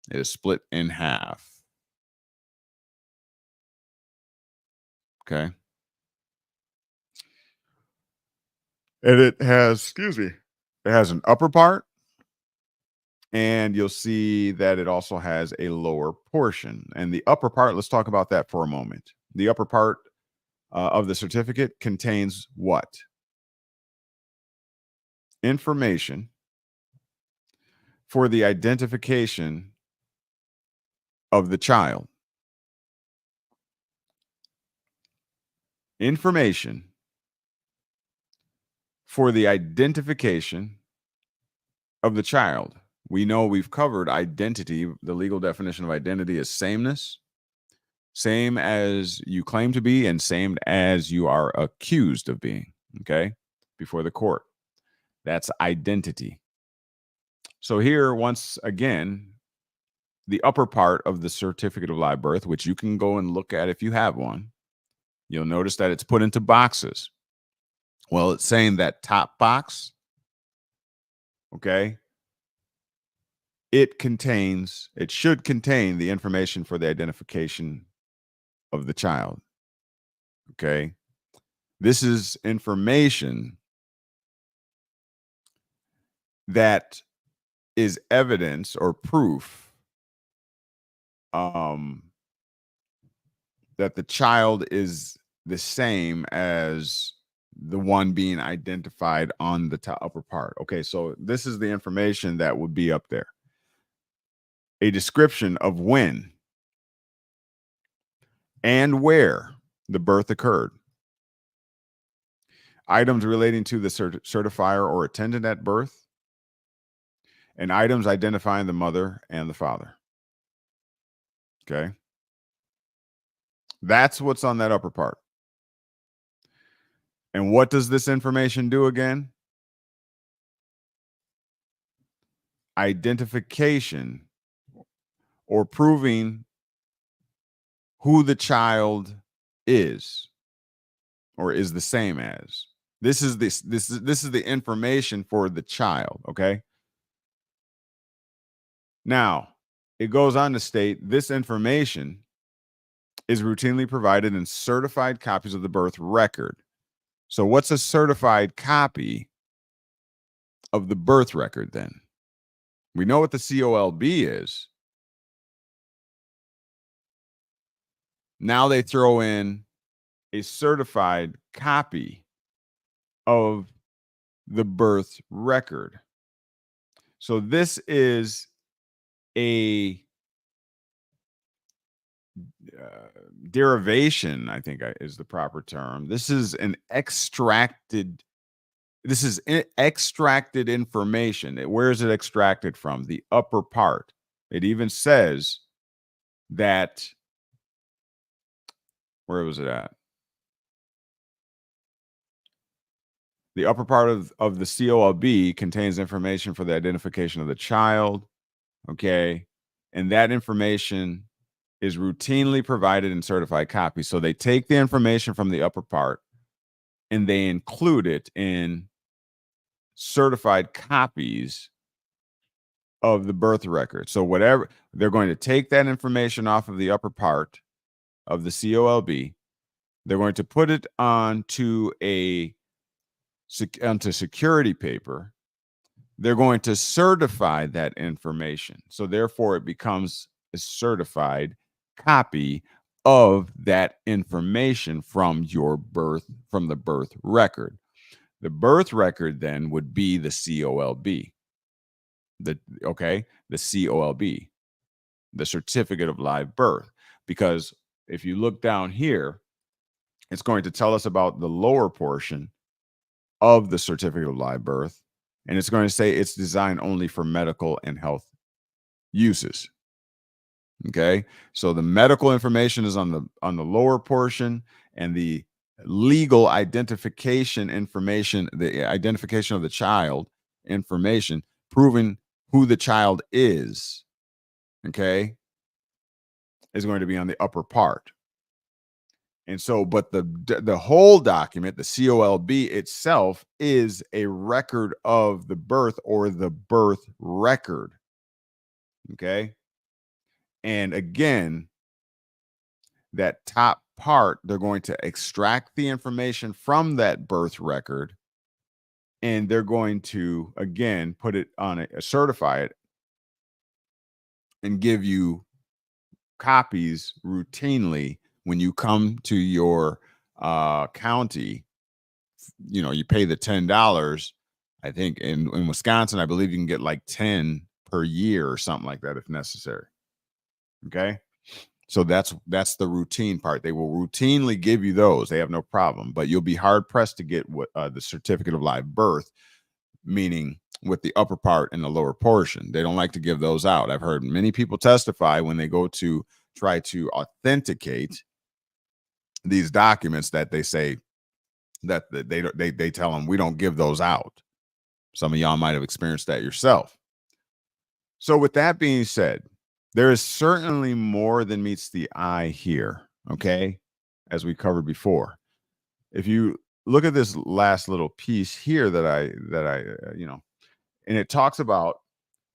It is split in half. Okay. And it has, it has an upper part, and you'll see that it also has a lower portion. And the upper part, let's talk about that for a moment. The upper part of the certificate contains what? Information for the identification of the child. Information for the identification of the child. We know we've covered identity. The legal definition of identity is sameness, same as you claim to be, and same as you are accused of being, okay, before the court. That's identity. So here, once again, the upper part of the Certificate of Live Birth, which you can go and look at if you have one, you'll notice that it's put into boxes. Well, it's saying that top box, okay, it should contain the information for the identification of the child. Okay. This is information that is evidence or proof that the child is the same as the one being identified on the upper part. Okay, so this is the information that would be up there. A description of when and where the birth occurred. Items relating to the certifier or attendant at birth. And items identifying the mother and the father. Okay. That's what's on that upper part. And what does this information do again? Identification or proving who the child is or is the same as. This is the information for the child, okay? Now, it goes on to state this information is routinely provided in certified copies of the birth record. So what's a certified copy of the birth record then? We know what the COLB is. Now they throw in a certified copy of the birth record. So this is a derivation, I think is the proper term. This is extracted information. Where is it extracted from? The upper part. It even says that, where was it at? The upper part of the COLB contains information for the identification of the child. Okay. And that information is routinely provided in certified copies. So they take the information from the upper part and they include it in certified copies of the birth record. So whatever, they're going to take that information off of the upper part of the COLB. They're going to put it onto onto security paper. They're going to certify that information. So therefore it becomes a certified copy of that information from the birth record. The birth record then would be the COLB. The COLB, the certificate of live birth. Because if you look down here, it's going to tell us about the lower portion of the certificate of live birth, and it's going to say it's designed only for medical and health uses. Okay, so the medical information is on the lower portion, and the legal identification information, the identification of the child information, proving who the child is, okay, is going to be on the upper part. And so, but the whole document, the COLB itself, is a record of the birth, or the birth record. Okay. And again, that top part, they're going to extract the information from that birth record, and they're going to, again, put it on certify it, and give you copies routinely when you come to your county. You know, you pay the $10. I think in Wisconsin, I believe you can get like 10 per year or something like that if necessary. Okay. So that's the routine part. They will routinely give you those. They have no problem, but you'll be hard pressed to get what the certificate of live birth, meaning with the upper part and the lower portion. They don't like to give those out. I've heard many people testify when they go to try to authenticate these documents that they say that they tell them we don't give those out. Some of y'all might have experienced that yourself. So with that being said, there is certainly more than meets the eye here, okay, as we covered before. If you look at this last little piece here that I and it talks about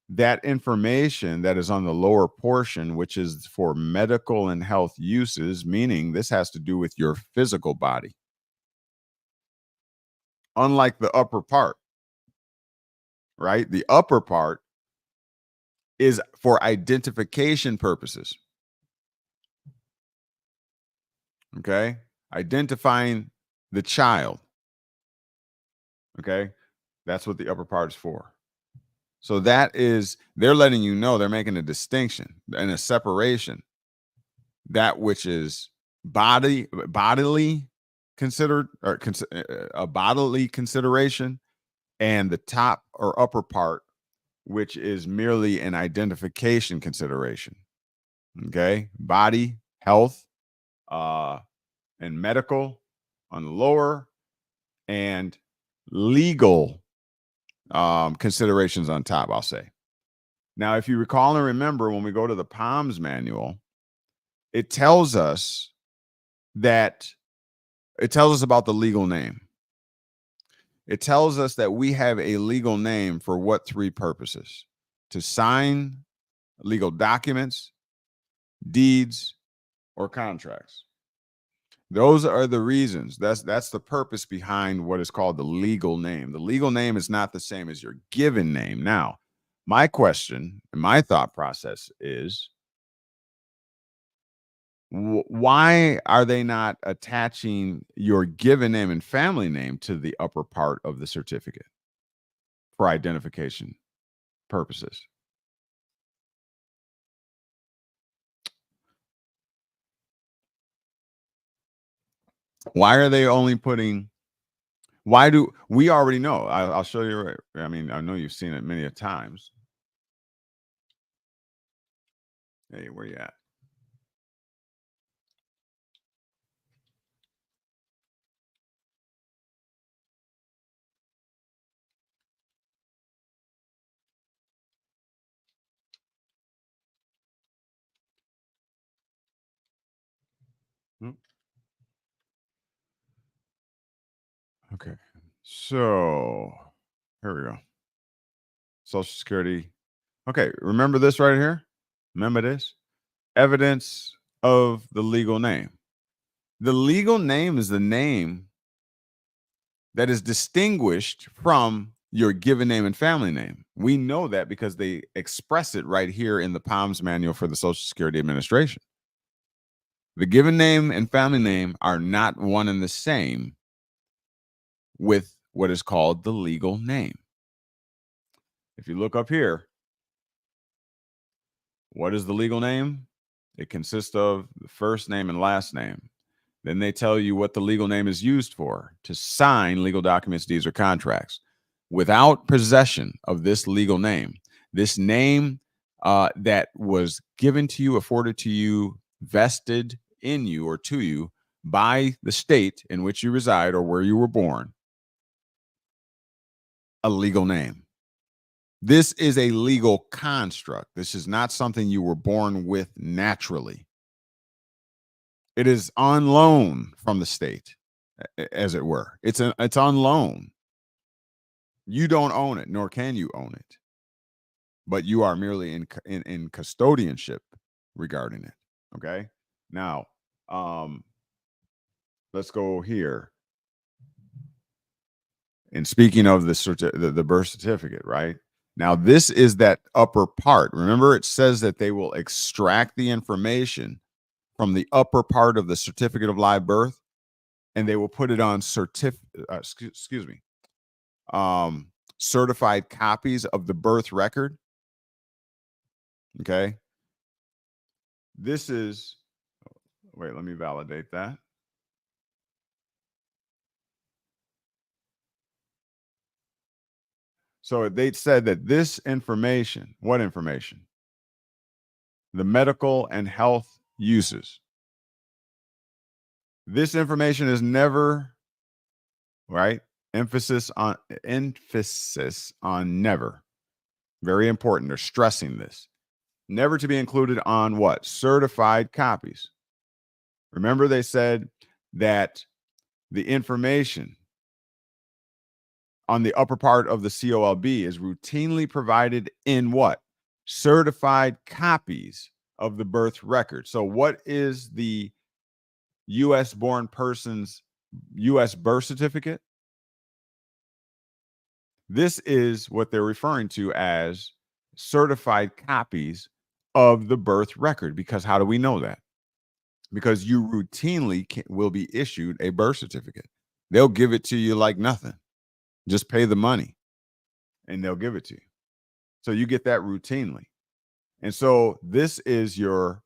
that information that is on the lower portion, which is for medical and health uses, meaning this has to do with your physical body. Unlike the upper part, right? The upper part is for identification purposes. Okay? Identifying the child. Okay? That's what the upper part is for. So that is, they're letting you know, they're making a distinction and a separation. That which is bodily considered, or a bodily consideration, and the top or upper part, which is merely an identification consideration. Okay, body, health, and medical on the lower, and legal considerations on top, I'll say. Now, if you recall and remember, when we go to the POMS manual, it tells us about the legal name. It tells us that we have a legal name for what three purposes: to sign legal documents, deeds, or contracts. Those are the reasons. That's the purpose behind what is called the legal name. The legal name is not the same as your given name. Now, my question and my thought process is, why are they not attaching your given name and family name to the upper part of the certificate for identification purposes? Why are they only putting? Why do we already know? I'll show you. I mean, I know you've seen it many a times. Hey, where you at? Okay, so here we go. Social Security. Okay, remember this right here? Remember this? Evidence of the legal name. The legal name is the name that is distinguished from your given name and family name. We know that because they express it right here in the POMS manual for the Social Security Administration. The given name and family name are not one and the same with what is called the legal name. If you look up here, what is the legal name? It consists of the first name and last name. Then they tell you what the legal name is used for, to sign legal documents, deeds, or contracts. Without possession of this legal name, this name that was given to you, afforded to you, vested in you or to you by the state in which you reside or where you were born, a legal name. This is a legal construct. This is not something you were born with naturally. It is on loan from the state, as it were. It's on loan. You don't own it, nor can you own it, but you are merely in custodianship regarding it. Okay. Now, let's go here. And speaking of the birth certificate, right? Now, this is that upper part. Remember, it says that they will extract the information from the upper part of the certificate of live birth, and they will put it on certified copies of the birth record. Okay. This is, wait, let me validate that. So they said that this information, what information? The medical and health uses. This information is never, right? Emphasis on never. Very important. They're stressing this. Never to be included on what? Certified copies. Remember, they said that the information on the upper part of the COLB is routinely provided in what? Certified copies of the birth record. So what is the U.S. born person's U.S. birth certificate? This is what they're referring to as certified copies of the birth record. Because how do we know that? Because you routinely will be issued a birth certificate. They'll give it to you like nothing. Just pay the money and they'll give it to you. So you get that routinely. And so this is your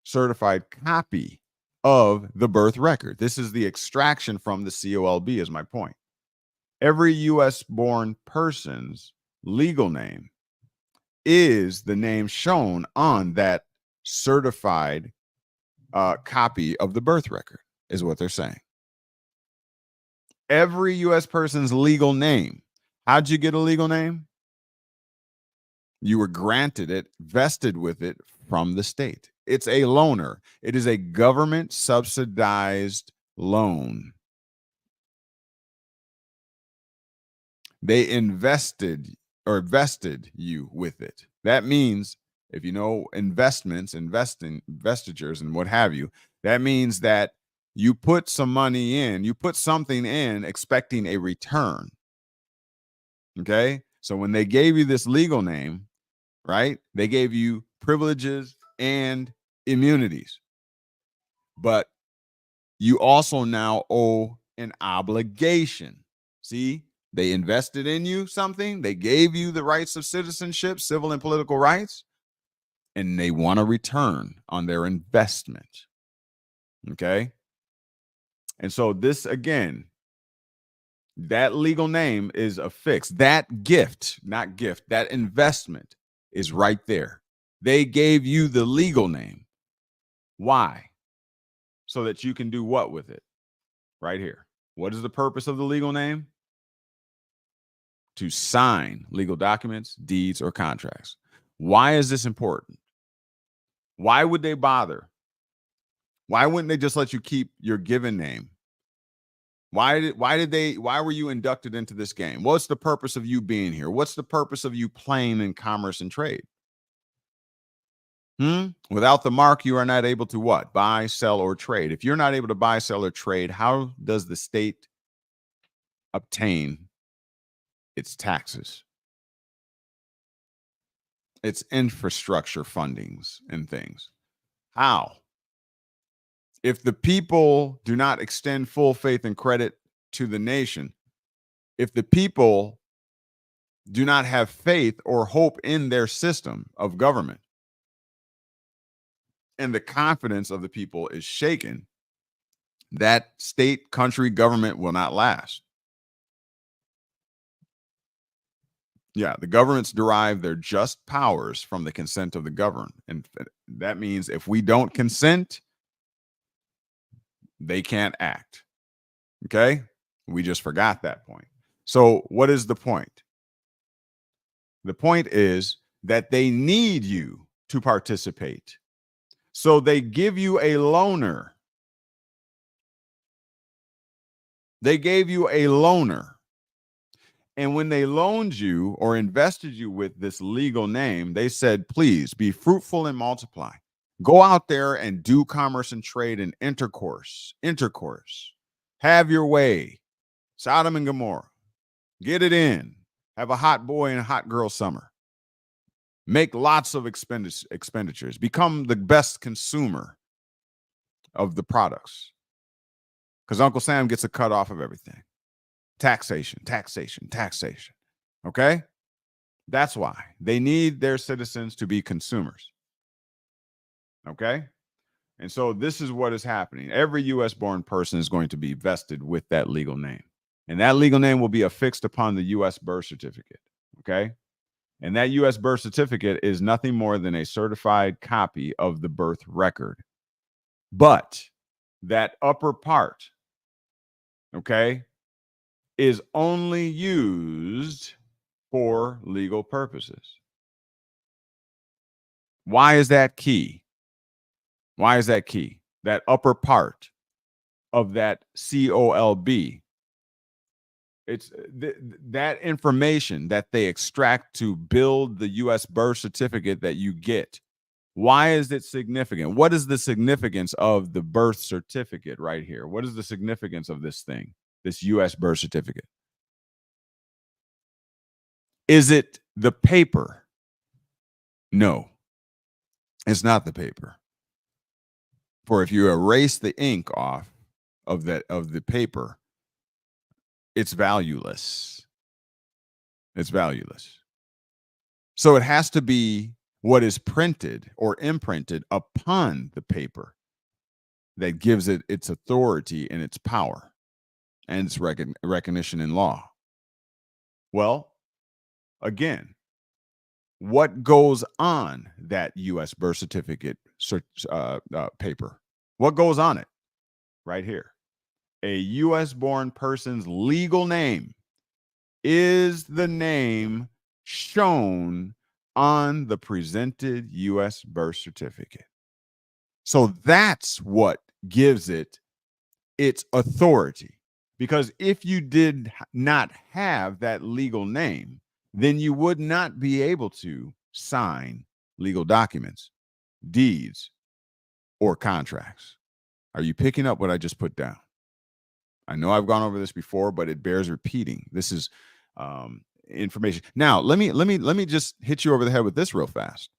certified copy of the birth record. This is the extraction from the COLB, is my point. Every U.S. born person's legal name is the name shown on that certified copy of the birth record, is what they're saying. Every U.S. person's legal name. How'd you get a legal name? You were granted it, vested with it from the state. It's a loaner. It is a government subsidized loan. They invested or vested you with it. That means, if you know investments, investitures, and what have you, that means that you put some money in, you put something in expecting a return. Okay. So when they gave you this legal name, right, they gave you privileges and immunities. But you also now owe an obligation. See, they invested in you something, they gave you the rights of citizenship, civil and political rights, and they want a return on their investment. Okay. And so this, again, that legal name is affixed. That gift, not gift, that investment is right there. They gave you the legal name. Why? So that you can do what with it? Right here. What is the purpose of the legal name? To sign legal documents, deeds, or contracts. Why is this important? Why would they bother? Why wouldn't they just let you keep your given name? Why were you inducted into this game? What's the purpose of you being here? What's the purpose of you playing in commerce and trade? Without the mark, you are not able to what? Buy, sell, or trade. If you're not able to buy, sell, or trade, how does the state obtain its taxes, its infrastructure fundings and things? How? If the people do not extend full faith and credit to the nation, if the people do not have faith or hope in their system of government, and the confidence of the people is shaken, that state, country, government will not last. Yeah, the governments derive their just powers from the consent of the governed. And that means if we don't consent, they can't act. Okay? We just forgot that point. So, what is the point? The point is that they need you to participate. So, they give you a loaner. They gave you a loaner. And when they loaned you or invested you with this legal name, they said, please be fruitful and multiply. Go out there and do commerce and trade and intercourse. Have your way. Sodom and Gomorrah. Get it in. Have a hot boy and a hot girl summer. Make lots of expenditures. Become the best consumer of the products. Because Uncle Sam gets a cut off of everything. Taxation. Okay? That's why they need their citizens to be consumers. Okay? And so this is what is happening. Every U.S. born person is going to be vested with that legal name. And that legal name will be affixed upon the U.S. birth certificate. Okay? And that U.S. birth certificate is nothing more than a certified copy of the birth record. But that upper part, okay, is only used for legal purposes. Why is that key? Why is that key? That upper part of that COLB, it's that information that they extract to build the U.S. birth certificate that you get. Why is it significant? What is the significance of the birth certificate right here? What is the significance of this thing? This U.S. birth certificate? Is it the paper? No, it's not the paper. For if you erase the ink off of the paper, it's valueless. It's valueless. So it has to be what is printed or imprinted upon the paper that gives it its authority and its power and its recognition in law. Well, again, what goes on that U.S. birth certificate paper? What goes on it? Right here. A U.S. born person's legal name is the name shown on the presented U.S. birth certificate. So that's what gives it its authority. Because if you did not have that legal name, then you would not be able to sign legal documents, deeds, or contracts. Are you picking up what I just put down? I know I've gone over this before, but it bears repeating. This is information. Now, let me just hit you over the head with this real fast.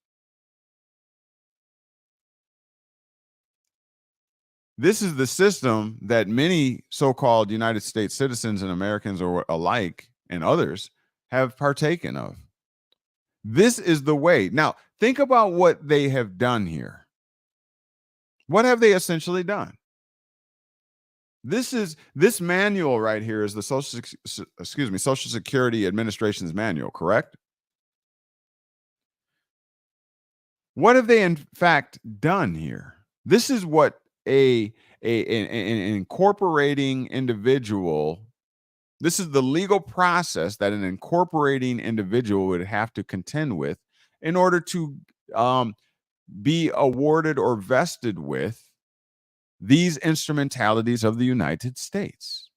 This is the system that many so-called United States citizens and Americans or alike and others have partaken of. This is the way. Now, think about what they have done here. What have they essentially done? This manual right here is the Social Security Administration's manual, correct? What have they in fact done here? This is what an incorporating individual, this is the legal process that an incorporating individual would have to contend with in order to be awarded or vested with these instrumentalities of the United States.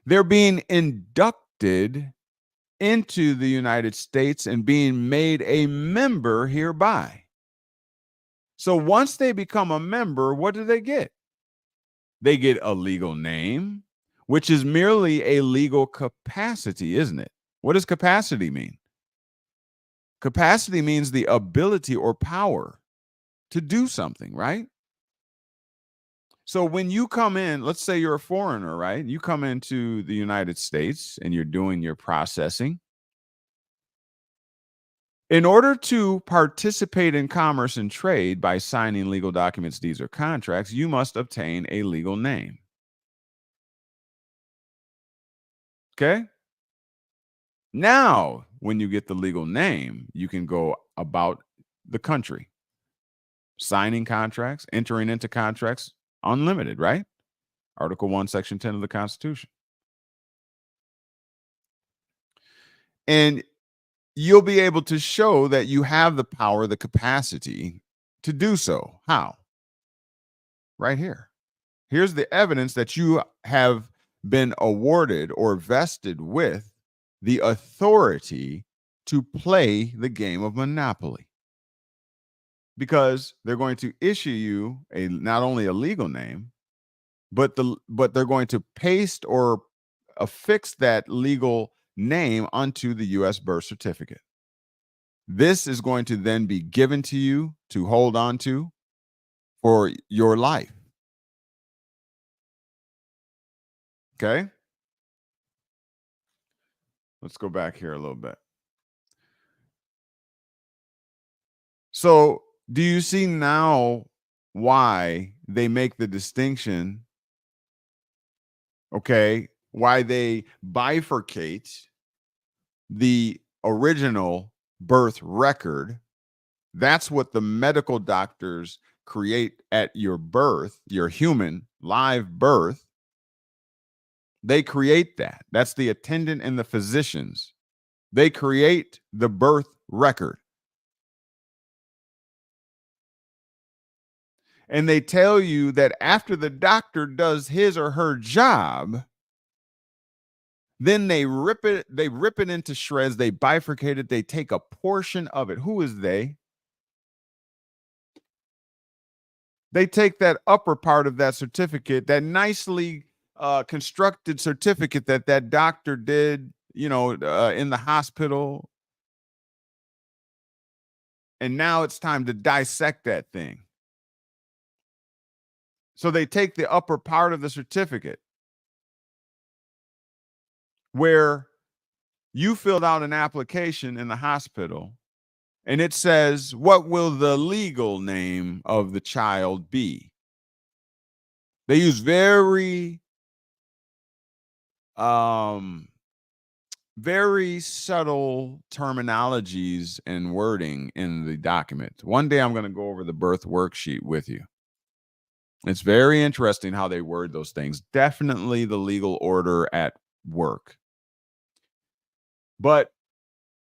They're being inducted into the United States and being made a member hereby. So once they become a member, what do they get? They get a legal name, which is merely a legal capacity, isn't it? What does capacity mean? Capacity means the ability or power to do something, right? So when you come in, let's say you're a foreigner, right? You come into the United States and you're doing your processing. In order to participate in commerce and trade by signing legal documents, deeds, or contracts, you must obtain a legal name. Okay? Now, when you get the legal name, you can go about the country, signing contracts, entering into contracts, unlimited, right? Article 1, Section 10 of the Constitution. And you'll be able to show that you have the power, the capacity to do so. How? Right here. Here's the evidence that you have been awarded or vested with the authority to play the game of Monopoly. Because they're going to issue you not only a legal name, but they're going to paste or affix that legal name onto the U.S. birth certificate. This is going to then be given to you to hold on to for your life. Okay? Let's go back here a little bit. So, do you see now why they make the distinction? Okay, why they bifurcate the original birth record? That's what the medical doctors create at your birth, your human live birth. They create that. That's the attendant and the physicians. They create the birth record. And they tell you that after the doctor does his or her job, then they rip it into shreds, they bifurcate it, they take a portion of it. Who is they? They take that upper part of that certificate, that nicely constructed certificate that doctor did, in the hospital. And now it's time to dissect that thing. So they take the upper part of the certificate where you filled out an application in the hospital and it says, what will the legal name of the child be? They use very subtle terminologies and wording in the document. One day I'm going to go over the birth worksheet with you. It's very interesting how they word those things. Definitely the legal order at work. But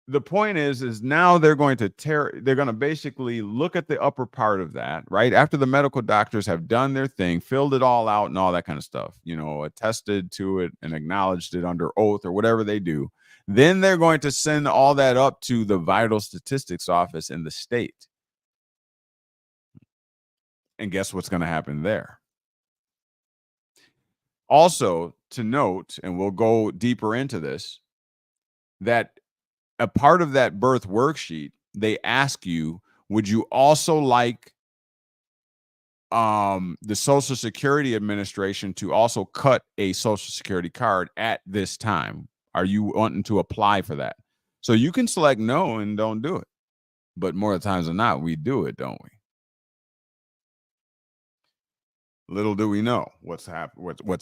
the point is now they're going to basically look at the upper part of that, right? After the medical doctors have done their thing, filled it all out and all that kind of stuff, attested to it and acknowledged it under oath or whatever they do. Then they're going to send all that up to the vital statistics office in the state. And guess what's going to happen there? Also, to note, and we'll go deeper into this, that a part of that birth worksheet, they ask you, would you also like the Social Security Administration to also cut a Social Security card at this time? Are you wanting to apply for that? So you can select no and don't do it. But more times than not, we do it, don't we? Little do we know what's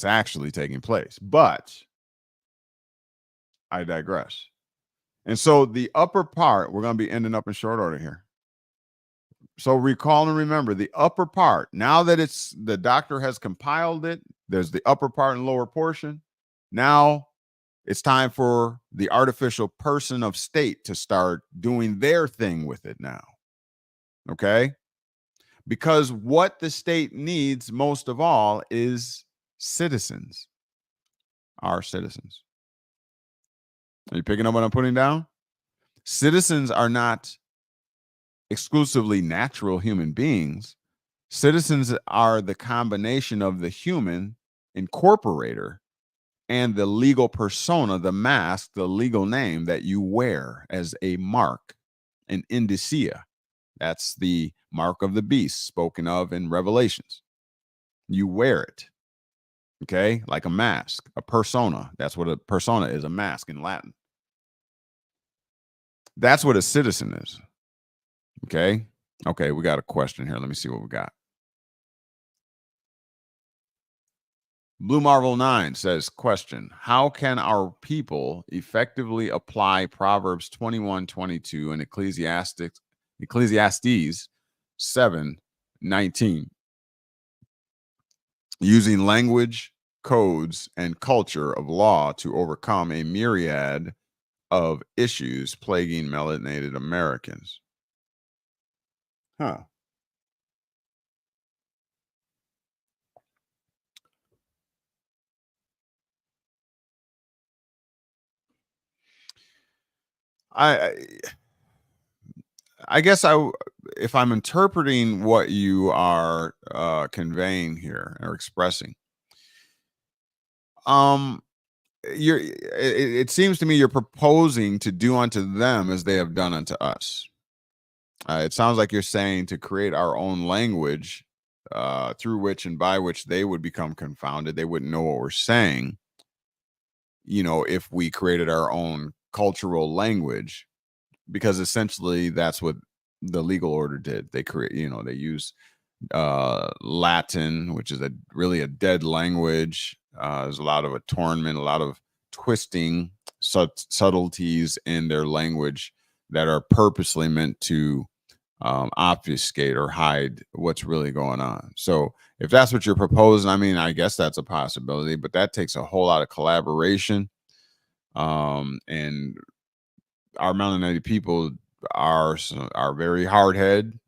actually taking place. But I digress. And so the upper part, we're going to be ending up in short order here. So recall and remember the upper part. Now that the doctor has compiled it, there's the upper part and lower portion. Now it's time for the artificial person of state to start doing their thing with it now. Okay? Because what the state needs most of all is citizens. Our citizens. Are you picking up what I'm putting down? Citizens are not exclusively natural human beings. Citizens are the combination of the human incorporator and the legal persona, the mask, the legal name that you wear as a mark, an indicia. That's the mark of the beast spoken of in Revelations. You wear it. Okay, like a mask, a persona. That's what a persona is, a mask in Latin. That's what a citizen is. Okay. Okay, we got a question here. Let me see what we got. Blue Marvel 9 says, question, how can our people effectively apply Proverbs 21:22 and Ecclesiastes 7:19 using language, codes, and culture of law to overcome a myriad of issues plaguing melanated Americans? Huh. I I guess if I'm interpreting what you are conveying here or expressing, um, it seems to me you're proposing to do unto them as they have done unto us. It sounds like you're saying to create our own language through which and by which they would become confounded. They wouldn't know what we're saying. If we created our own cultural language, because essentially that's what the legal order did. They they use Latin, which is really a dead language. There's a lot of attornment, a lot of twisting, subtleties in their language that are purposely meant to obfuscate or hide what's really going on. So if that's what you're proposing, I mean, I guess that's a possibility, but that takes a whole lot of collaboration. And our melanated people are very hard head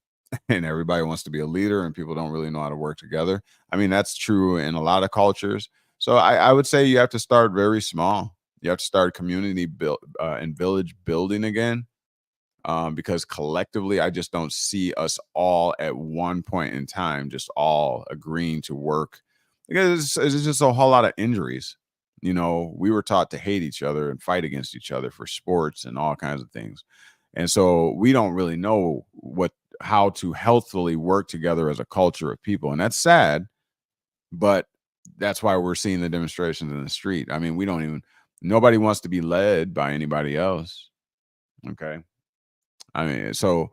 and everybody wants to be a leader and people don't really know how to work together. I mean, that's true in a lot of cultures. So I would say you have to start very small. You have to start community build and village building again, because collectively I just don't see us all at one point in time just all agreeing to work, because it's just a whole lot of injuries. We were taught to hate each other and fight against each other for sports and all kinds of things, and so we don't really know how to healthily work together as a culture of people, and that's sad. But that's why we're seeing the demonstrations in the street. I mean, nobody wants to be led by anybody else. Okay. I mean, so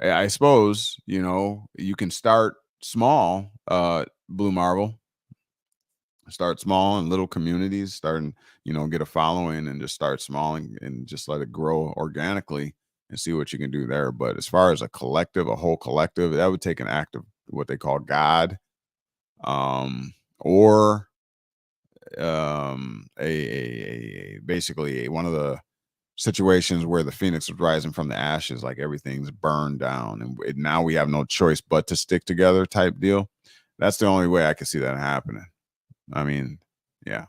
I suppose, you can start small, Blue Marble. Start small in little communities, get a following and just start small and just let it grow organically and see what you can do there. But as far as a whole collective, that would take an act of what they call God, or basically one of the situations where the phoenix was rising from the ashes, like everything's burned down and now we have no choice but to stick together type deal. That's the only way I can see that happening. I mean, yeah.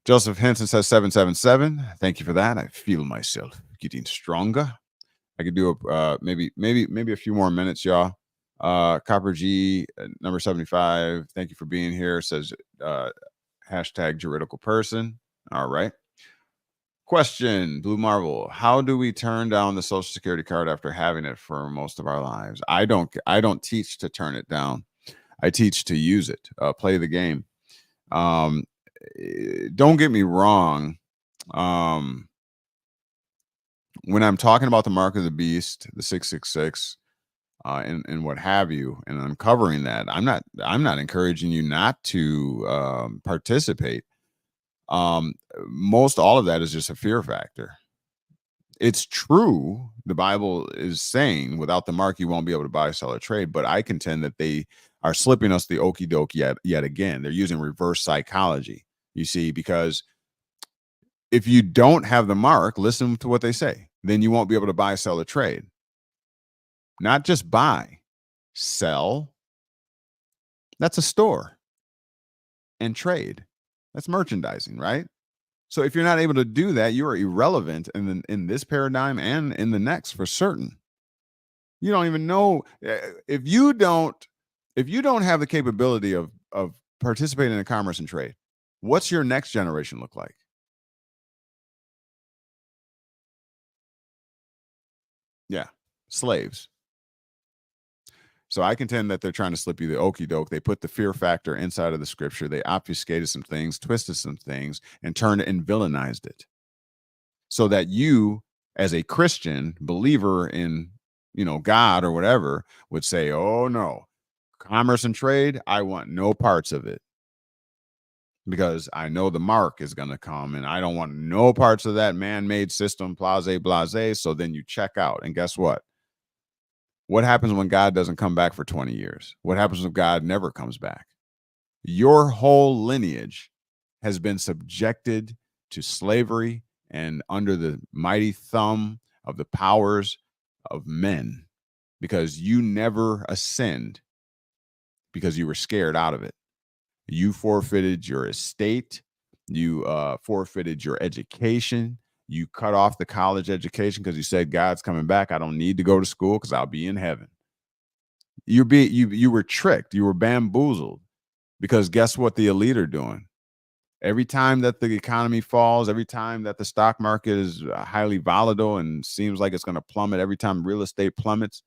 Joseph Henson says 777. Thank you for that. I feel myself getting stronger. I could do maybe a few more minutes, y'all. Copper G, number 75. Thank you for being here. Says hashtag juridical person. All right. Question, Blue Marvel. How do we turn down the Social Security card after having it for most of our lives? I don't teach to turn it down. I teach to use it. Play the game. Don't get me wrong. When I'm talking about the mark of the beast, the 666, and what have you, and I'm covering that, I'm not encouraging you not to participate. Most all of that is just a fear factor. It's true. The Bible is saying without the mark, you won't be able to buy, sell, or trade. But I contend that they are slipping us the okie doke yet again. They're using reverse psychology, you see, because if you don't have the mark, listen to what they say, then you won't be able to buy, sell, or trade. Not just buy, sell. That's a store. And trade. That's merchandising, right? So if you're not able to do that, you are irrelevant in this paradigm and in the next for certain. You don't even know if you don't have the capability of participating in commerce and trade. What's your next generation look like? Yeah, slaves. So I contend that they're trying to slip you the okie doke. They put the fear factor inside of the scripture. They obfuscated some things, twisted some things, and turned it and villainized it. So that you, as a Christian believer in, God or whatever, would say, oh no, commerce and trade, I want no parts of it. Because I know the mark is going to come and I don't want no parts of that man-made system, blase. So then you check out. And guess what? What happens when God doesn't come back for 20 years? What happens if God never comes back? Your whole lineage has been subjected to slavery and under the mighty thumb of the powers of men because you never ascend because you were scared out of it. You forfeited your estate. You forfeited your education. You cut off the college education because you said God's coming back. I don't need to go to school because I'll be in heaven. You were tricked. You were bamboozled because guess what the elite are doing? Every time that the economy falls, every time that the stock market is highly volatile and seems like it's going to plummet, every time real estate plummets,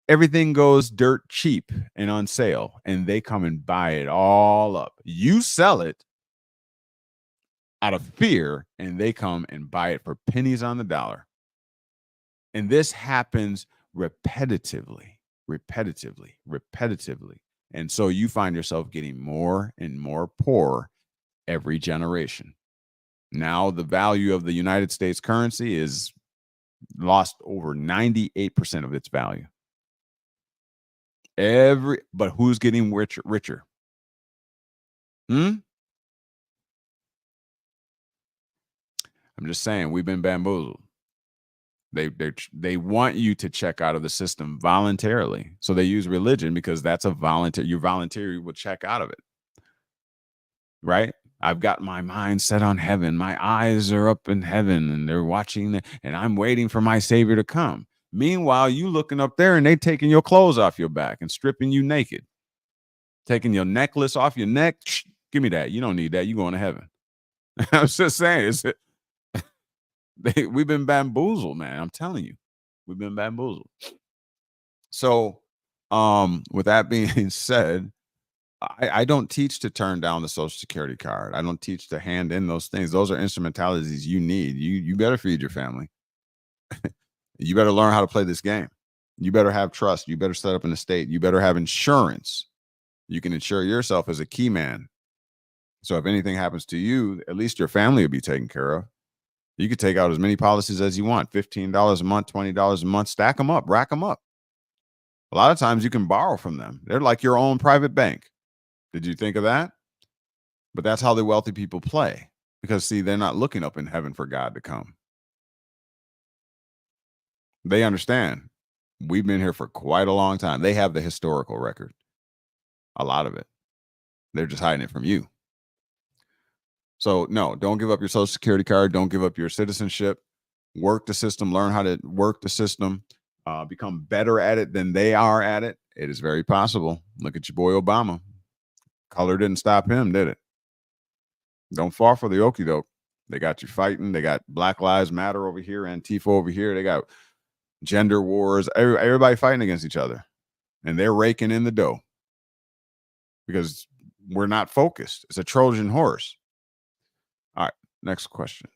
everything goes dirt cheap and on sale, and they come and buy it all up. You sell it out of fear, and they come and buy it for pennies on the dollar. And this happens repetitively. And so you find yourself getting more and more poor every generation. Now the value of the United States currency is lost over 98% of its value. But who's getting richer? I'm just saying, we've been bamboozled. They want you to check out of the system voluntarily. So they use religion because that's a voluntary. You voluntarily will check out of it, right? I've got my mind set on heaven. My eyes are up in heaven, and they're watching, and I'm waiting for my Savior to come. Meanwhile, you looking up there, and they taking your clothes off your back and stripping you naked, taking your necklace off your neck. Shh, give me that. You don't need that. You going to heaven. I was just saying, we've been bamboozled, man. I'm telling you, we've been bamboozled. So, with that being said, I don't teach to turn down the Social Security card. I don't teach to hand in those things. Those are instrumentalities you need. You better feed your family. You better learn how to play this game. You better have trust. You better set up an estate. You better have insurance. You can insure yourself as a key man. So if anything happens to you, at least your family will be taken care of. You could take out as many policies as you want, $15 a month, $20 a month, stack them up, rack them up. A lot of times you can borrow from them. They're like your own private bank. Did you think of that? But that's how the wealthy people play because, see, they're not looking up in heaven for God to come. They understand. We've been here for quite a long time. They have the historical record, a lot of it. They're just hiding it from you. So, no, don't give up your Social Security card. Don't give up your citizenship. Work the system. Learn how to work the system. Become better at it than they are at it. It is very possible. Look at your boy Obama. Color didn't stop him, did it? Don't fall for the okie doke. They got you fighting. They got Black Lives Matter over here, Antifa over here. They got gender wars. Everybody fighting against each other. And they're raking in the dough because we're not focused. It's a Trojan horse. All right, next question.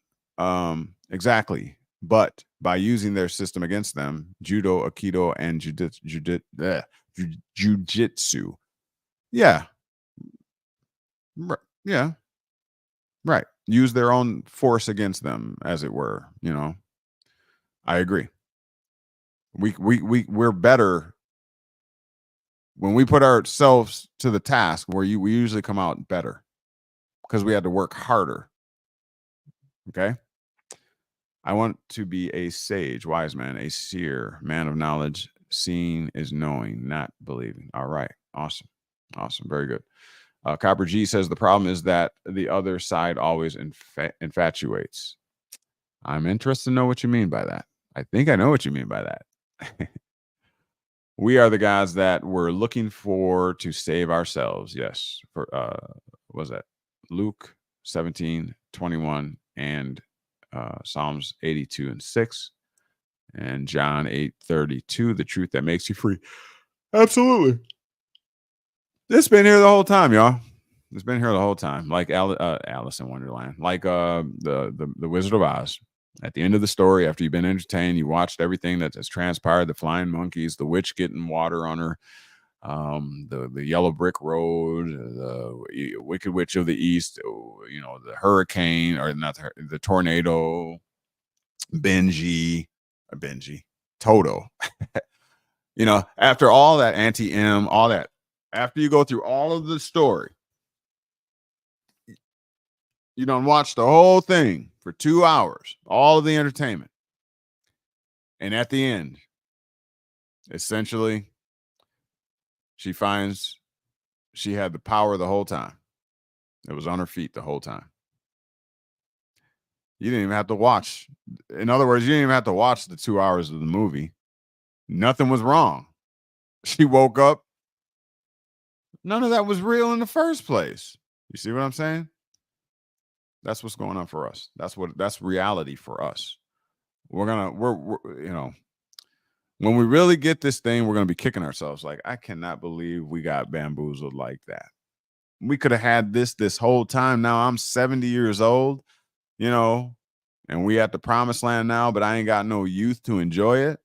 Exactly. But by using their system against them, judo, aikido, and jujitsu. Yeah. Yeah. Right. Use their own force against them, as it were. I agree. We're better when we put ourselves to the task. We usually come out better because we had to work harder. Okay. I want to be a sage, wise man, a seer, man of knowledge. Seeing is knowing, not believing. All right. Awesome. Very good. Copper G says the problem is that the other side always infatuates. I'm interested to know what you mean by that. I think I know what you mean by that. We are the guys that we're looking for to save ourselves. Yes. For what was that? Luke 17:21 and Psalms 82:6 and John 8:32. The truth that makes you free. Absolutely. It's been here the whole time, y'all. It's been here the whole time. Like Alice in Wonderland, like the Wizard of Oz. At the end of the story, after you've been entertained, you watched everything that has transpired: the flying monkeys, the witch getting water on her, the yellow brick road, the Wicked Witch of the East, the hurricane, or not the tornado, Benji, Toto. After all that, Anti-M, all that, after you go through all of the story, you don't watch the whole thing for 2 hours, all of the entertainment. And at the end, essentially, she finds she had the power the whole time. It was on her feet the whole time. You didn't even have to watch. In other words, you didn't even have to watch the 2 hours of the movie. Nothing was wrong. She woke up. None of that was real in the first place. You see what I'm saying? That's what's going on for us. That's reality for us. We're when we really get this thing, we're gonna be kicking ourselves. Like, I cannot believe we got bamboozled like that. We could have had this whole time. Now I'm 70 years old, and we at the promised land now, but I ain't got no youth to enjoy it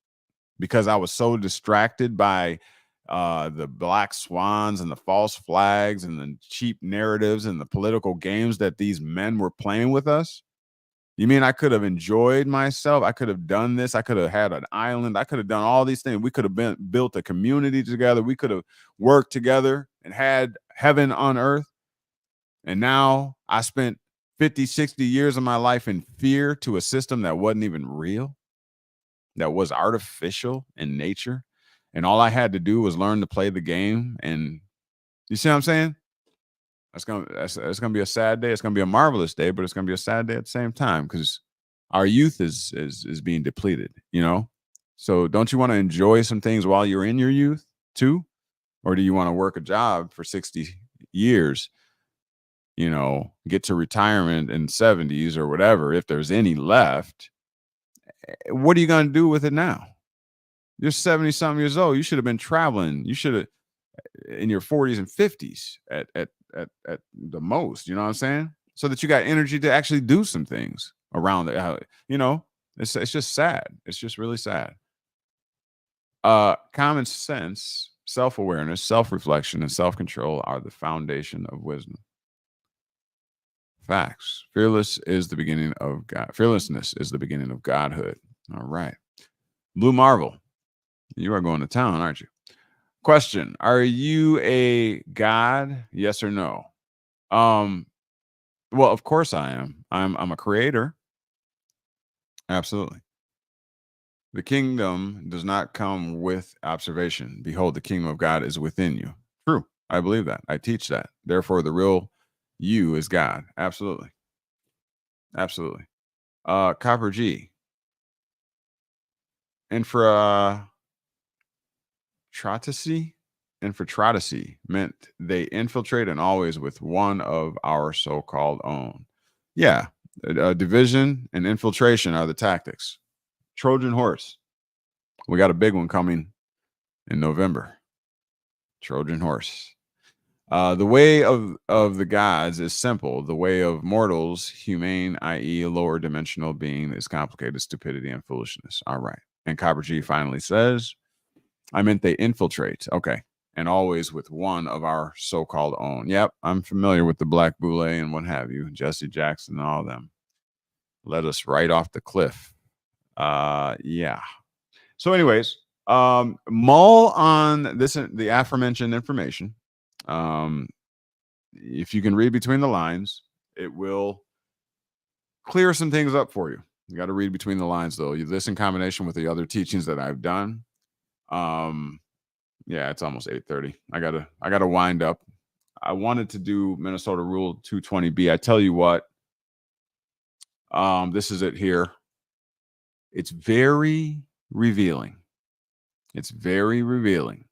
because I was so distracted by the black swans and the false flags and the cheap narratives and the political games that these men were playing with us. You mean I could have enjoyed myself? I could have done this. I could have had an island. I could have done all these things. We could have built a community together. We could have worked together and had heaven on earth. And now I spent 50, 60 years of my life in fear to a system that wasn't even real, that was artificial in nature. And all I had to do was learn to play the game. And you see what I'm saying? It's gonna be a sad day. It's gonna be a marvelous day, but it's gonna be a sad day at the same time because our youth is being depleted. So don't you want to enjoy some things while you're in your youth too, or do you want to work a job for 60 years? Get to retirement in 70s or whatever, if there's any left. What are you gonna do with it now? You're 70 something years old. You should have been traveling. You should have in your 40s and 50s at the most. You know what I'm saying? So that you got energy to actually do some things around it. It's just sad. It's just really sad. Common sense, self-awareness, self-reflection, and self-control are the foundation of wisdom. Facts. Fearlessness is the beginning of godhood. All right. Blue Marvel. You are going to town, aren't you? Question: are you a god? Yes or no? Well, of course I am. I'm a creator. Absolutely. The kingdom does not come with observation. Behold, the kingdom of God is within you. True. I believe that. I teach that. Therefore, the real you is God. Absolutely. Absolutely. Copper G. Infiltracy meant they infiltrate and always with one of our so-called own. Yeah, division and infiltration are the tactics. Trojan horse. We got a big one coming in November. Trojan horse. The way of the gods is simple. The way of mortals, humane, i.e. lower dimensional being, is complicated, stupidity, and foolishness. All right. And Copper G finally says, I meant they infiltrate. Okay. And always with one of our so-called own. Yep. I'm familiar with the Black Boule and what have you. Jesse Jackson and all of them. Let us right off the cliff. Yeah. So anyways, mull on this, the aforementioned information. If you can read between the lines, it will clear some things up for you. You got to read between the lines, though. This in combination with the other teachings that I've done. Yeah, it's almost 8:30. I gotta wind up. I wanted to do Minnesota Rule 220B. I tell you what, this is it here. It's very revealing. It's very revealing.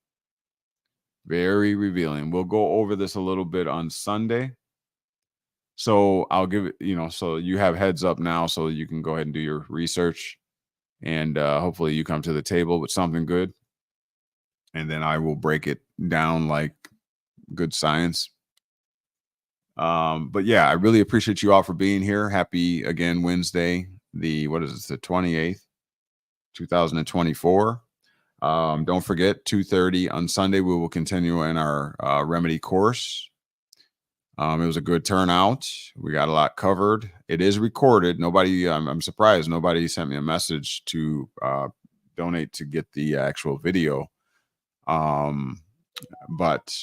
Very revealing. We'll go over this a little bit on Sunday. So I'll give it, so you have heads up now so you can go ahead and do your research. And hopefully you come to the table with something good. and then I will break it down like good science. But yeah, I really appreciate you all for being here. Happy again Wednesday, the 28th, 2024. Don't forget 2:30 on Sunday. We will continue in our remedy course. It was a good turnout. We got a lot covered. It is recorded. Nobody, I'm surprised nobody sent me a message to donate to get the actual video. But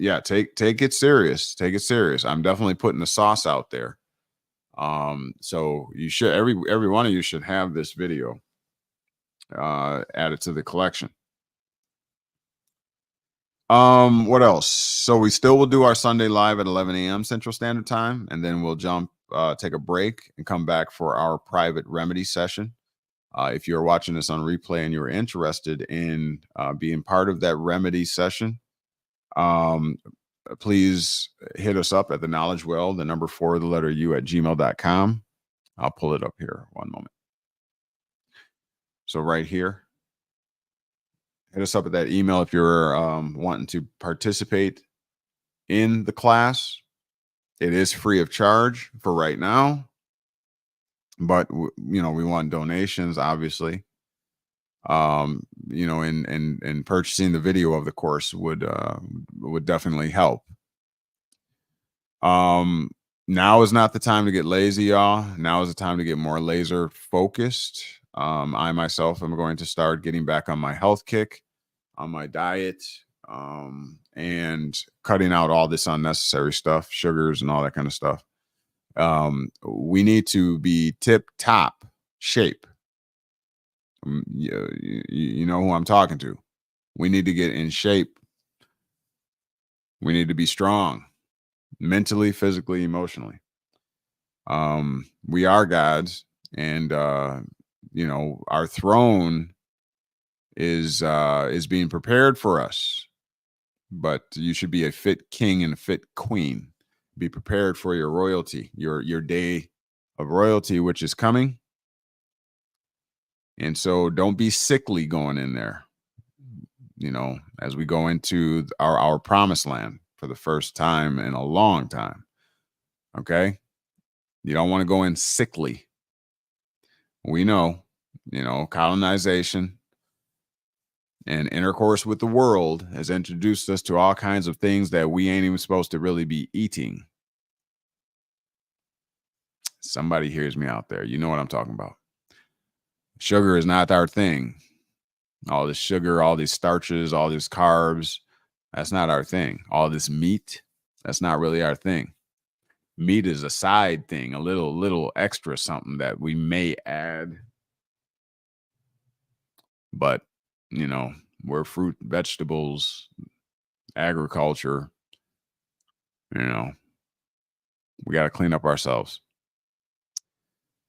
yeah, take it serious. Take it serious. I'm definitely putting the sauce out there. So you should every one of you should have this video added to the collection. What else? So we still will do our Sunday live at 11 a.m. Central Standard Time, and then we'll take a break and come back for our private remedy session. If you're watching this on replay and you're interested in being part of that remedy session, please hit us up at the KnowledgeWell, the number 4, the letter U at gmail.com. I'll pull it up here. One moment. So right here, hit us up at that email if you're wanting to participate in the class. It is free of charge for right now, but we want donations, obviously. And purchasing the video of the course would definitely help. Now is not the time to get lazy, y'all. Now is the time to get more laser focused. I myself am going to start getting back on my health kick, on my diet, and cutting out all this unnecessary stuff, sugars and all that kind of stuff. We need to be tip-top shape. You know who I'm talking to. We need to get in shape. We need to be strong, mentally, physically, emotionally. We are gods, and our throne is being prepared for us. But you should be a fit king and a fit queen. Be prepared for your royalty, your day of royalty, which is coming. And so don't be sickly going in there, as we go into our promised land for the first time in a long time. Okay. You don't want to go in sickly. We know, colonization and intercourse with the world has introduced us to all kinds of things that we ain't even supposed to really be eating. Somebody hears me out there. You know what I'm talking about. Sugar is not our thing. All this sugar, all these starches, all these carbs, that's not our thing. All this meat, that's not really our thing. Meat is a side thing, a little extra something that we may add. But, we're fruit, vegetables, agriculture. We got to clean up ourselves.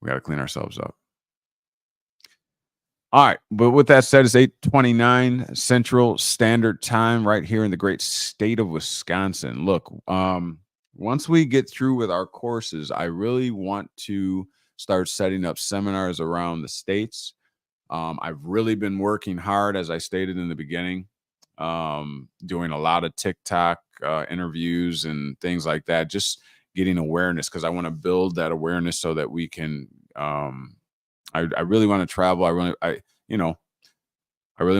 We got to clean ourselves up. All right. But with that said, it's 8:29 Central Standard Time right here in the great state of Wisconsin. Look, once we get through with our courses, I really want to start setting up seminars around the states. I've really been working hard, as I stated in the beginning, doing a lot of TikTok interviews and things like that, just getting awareness, because I want to build that awareness so that we can I really want to travel. I really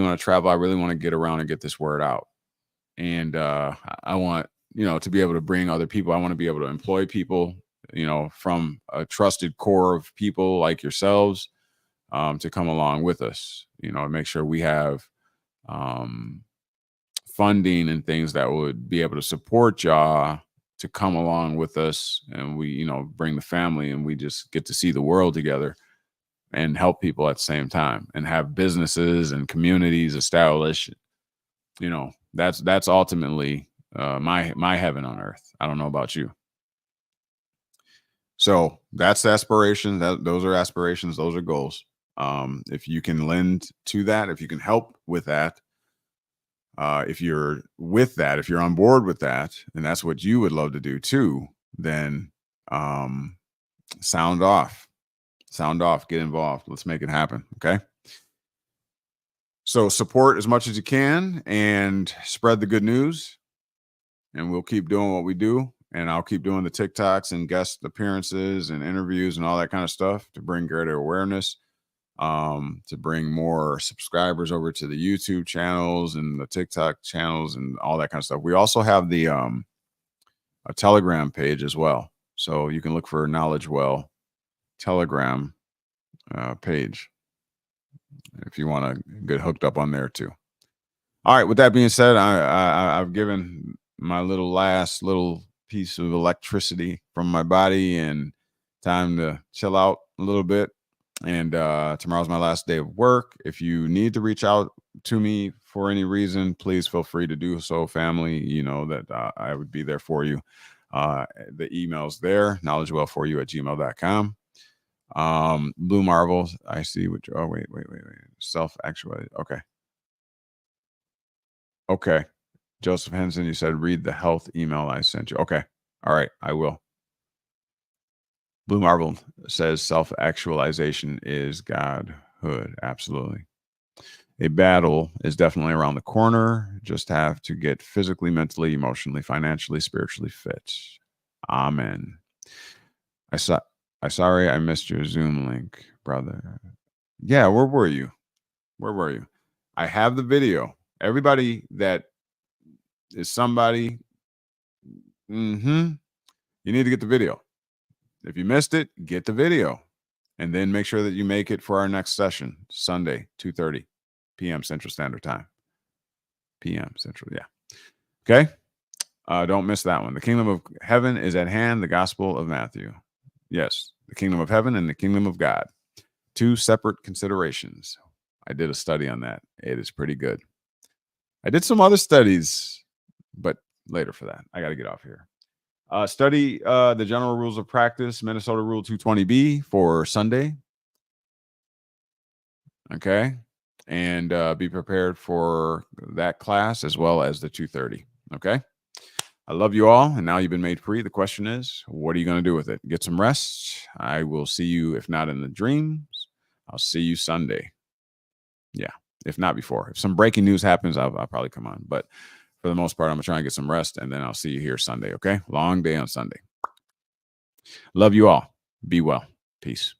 want to travel. I really want to get around and get this word out. And I want, to be able to bring other people. I want to be able to employ people, from a trusted core of people like yourselves, to come along with us, make sure we have funding and things that would be able to support y'all to come along with us. And we, bring the family, and we just get to see the world together and help people at the same time, and have businesses and communities established. That's ultimately my heaven on earth. I don't know about you. So that's the aspiration. Those are aspirations. Those are goals. If you can lend to that, if you can help with that, if you're on board with that, and that's what you would love to do too, then sound off, get involved. Let's make it happen. Okay. So support as much as you can and spread the good news. And we'll keep doing what we do. And I'll keep doing the TikToks and guest appearances and interviews and all that kind of stuff to bring greater awareness, to bring more subscribers over to the YouTube channels and the TikTok channels and all that kind of stuff. We also have the a Telegram page as well. So you can look for KnowledgeWell Telegram page if you want to get hooked up on there too. All right. With that being said, I've given my last little piece of electricity from my body and time to chill out a little bit. And tomorrow's my last day of work. If you need to reach out to me for any reason, please feel free to do so, family. You know that I would be there for you. The email's there, knowledgewell4you@gmail.com. Blue Marvels, I see what you're, oh, wait. Self-actualized. Okay. Joseph Henson, you said read the health email I sent you. Okay. All right. I will. Blue Marble says self-actualization is Godhood. Absolutely. A battle is definitely around the corner. Just have to get physically, mentally, emotionally, financially, spiritually fit. Amen. Sorry I missed your Zoom link, brother. Yeah, where were you? I have the video. Everybody that is somebody, you need to get the video. If you missed it, get the video. And then make sure that you make it for our next session, Sunday, 2:30 p.m. Central Standard Time. p.m. Central, yeah. Okay? Don't miss that one. The kingdom of heaven is at hand, the gospel of Matthew. Yes, the kingdom of heaven and the kingdom of God. Two separate considerations. I did a study on that. It is pretty good. I did some other studies, but later for that. I got to get off here. Study the general rules of practice, Minnesota Rule 220B for Sunday. Okay. And be prepared for that class as well as the 2:30. Okay. I love you all. And now you've been made free. The question is, what are you going to do with it? Get some rest. I will see you, if not in the dreams, I'll see you Sunday. Yeah. If not before. If some breaking news happens, I'll probably come on. But for the most part, I'm going to try and get some rest. And then I'll see you here Sunday. Okay. Long day on Sunday. Love you all. Be well. Peace.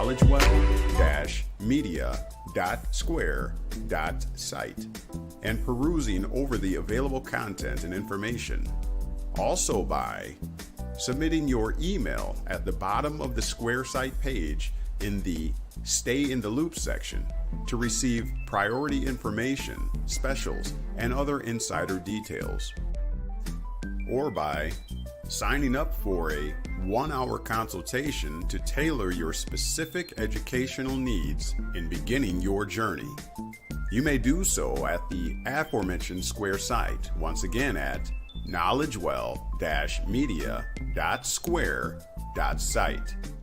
knowledgewell-media.square.site and perusing over the available content and information. Also by submitting your email at the bottom of the Square site page in the Stay in the Loop section to receive priority information, specials, and other insider details. Or by signing up for a 1-hour consultation to tailor your specific educational needs in beginning your journey. You may do so at the aforementioned Square site, once again at knowledgewell-media.square.site.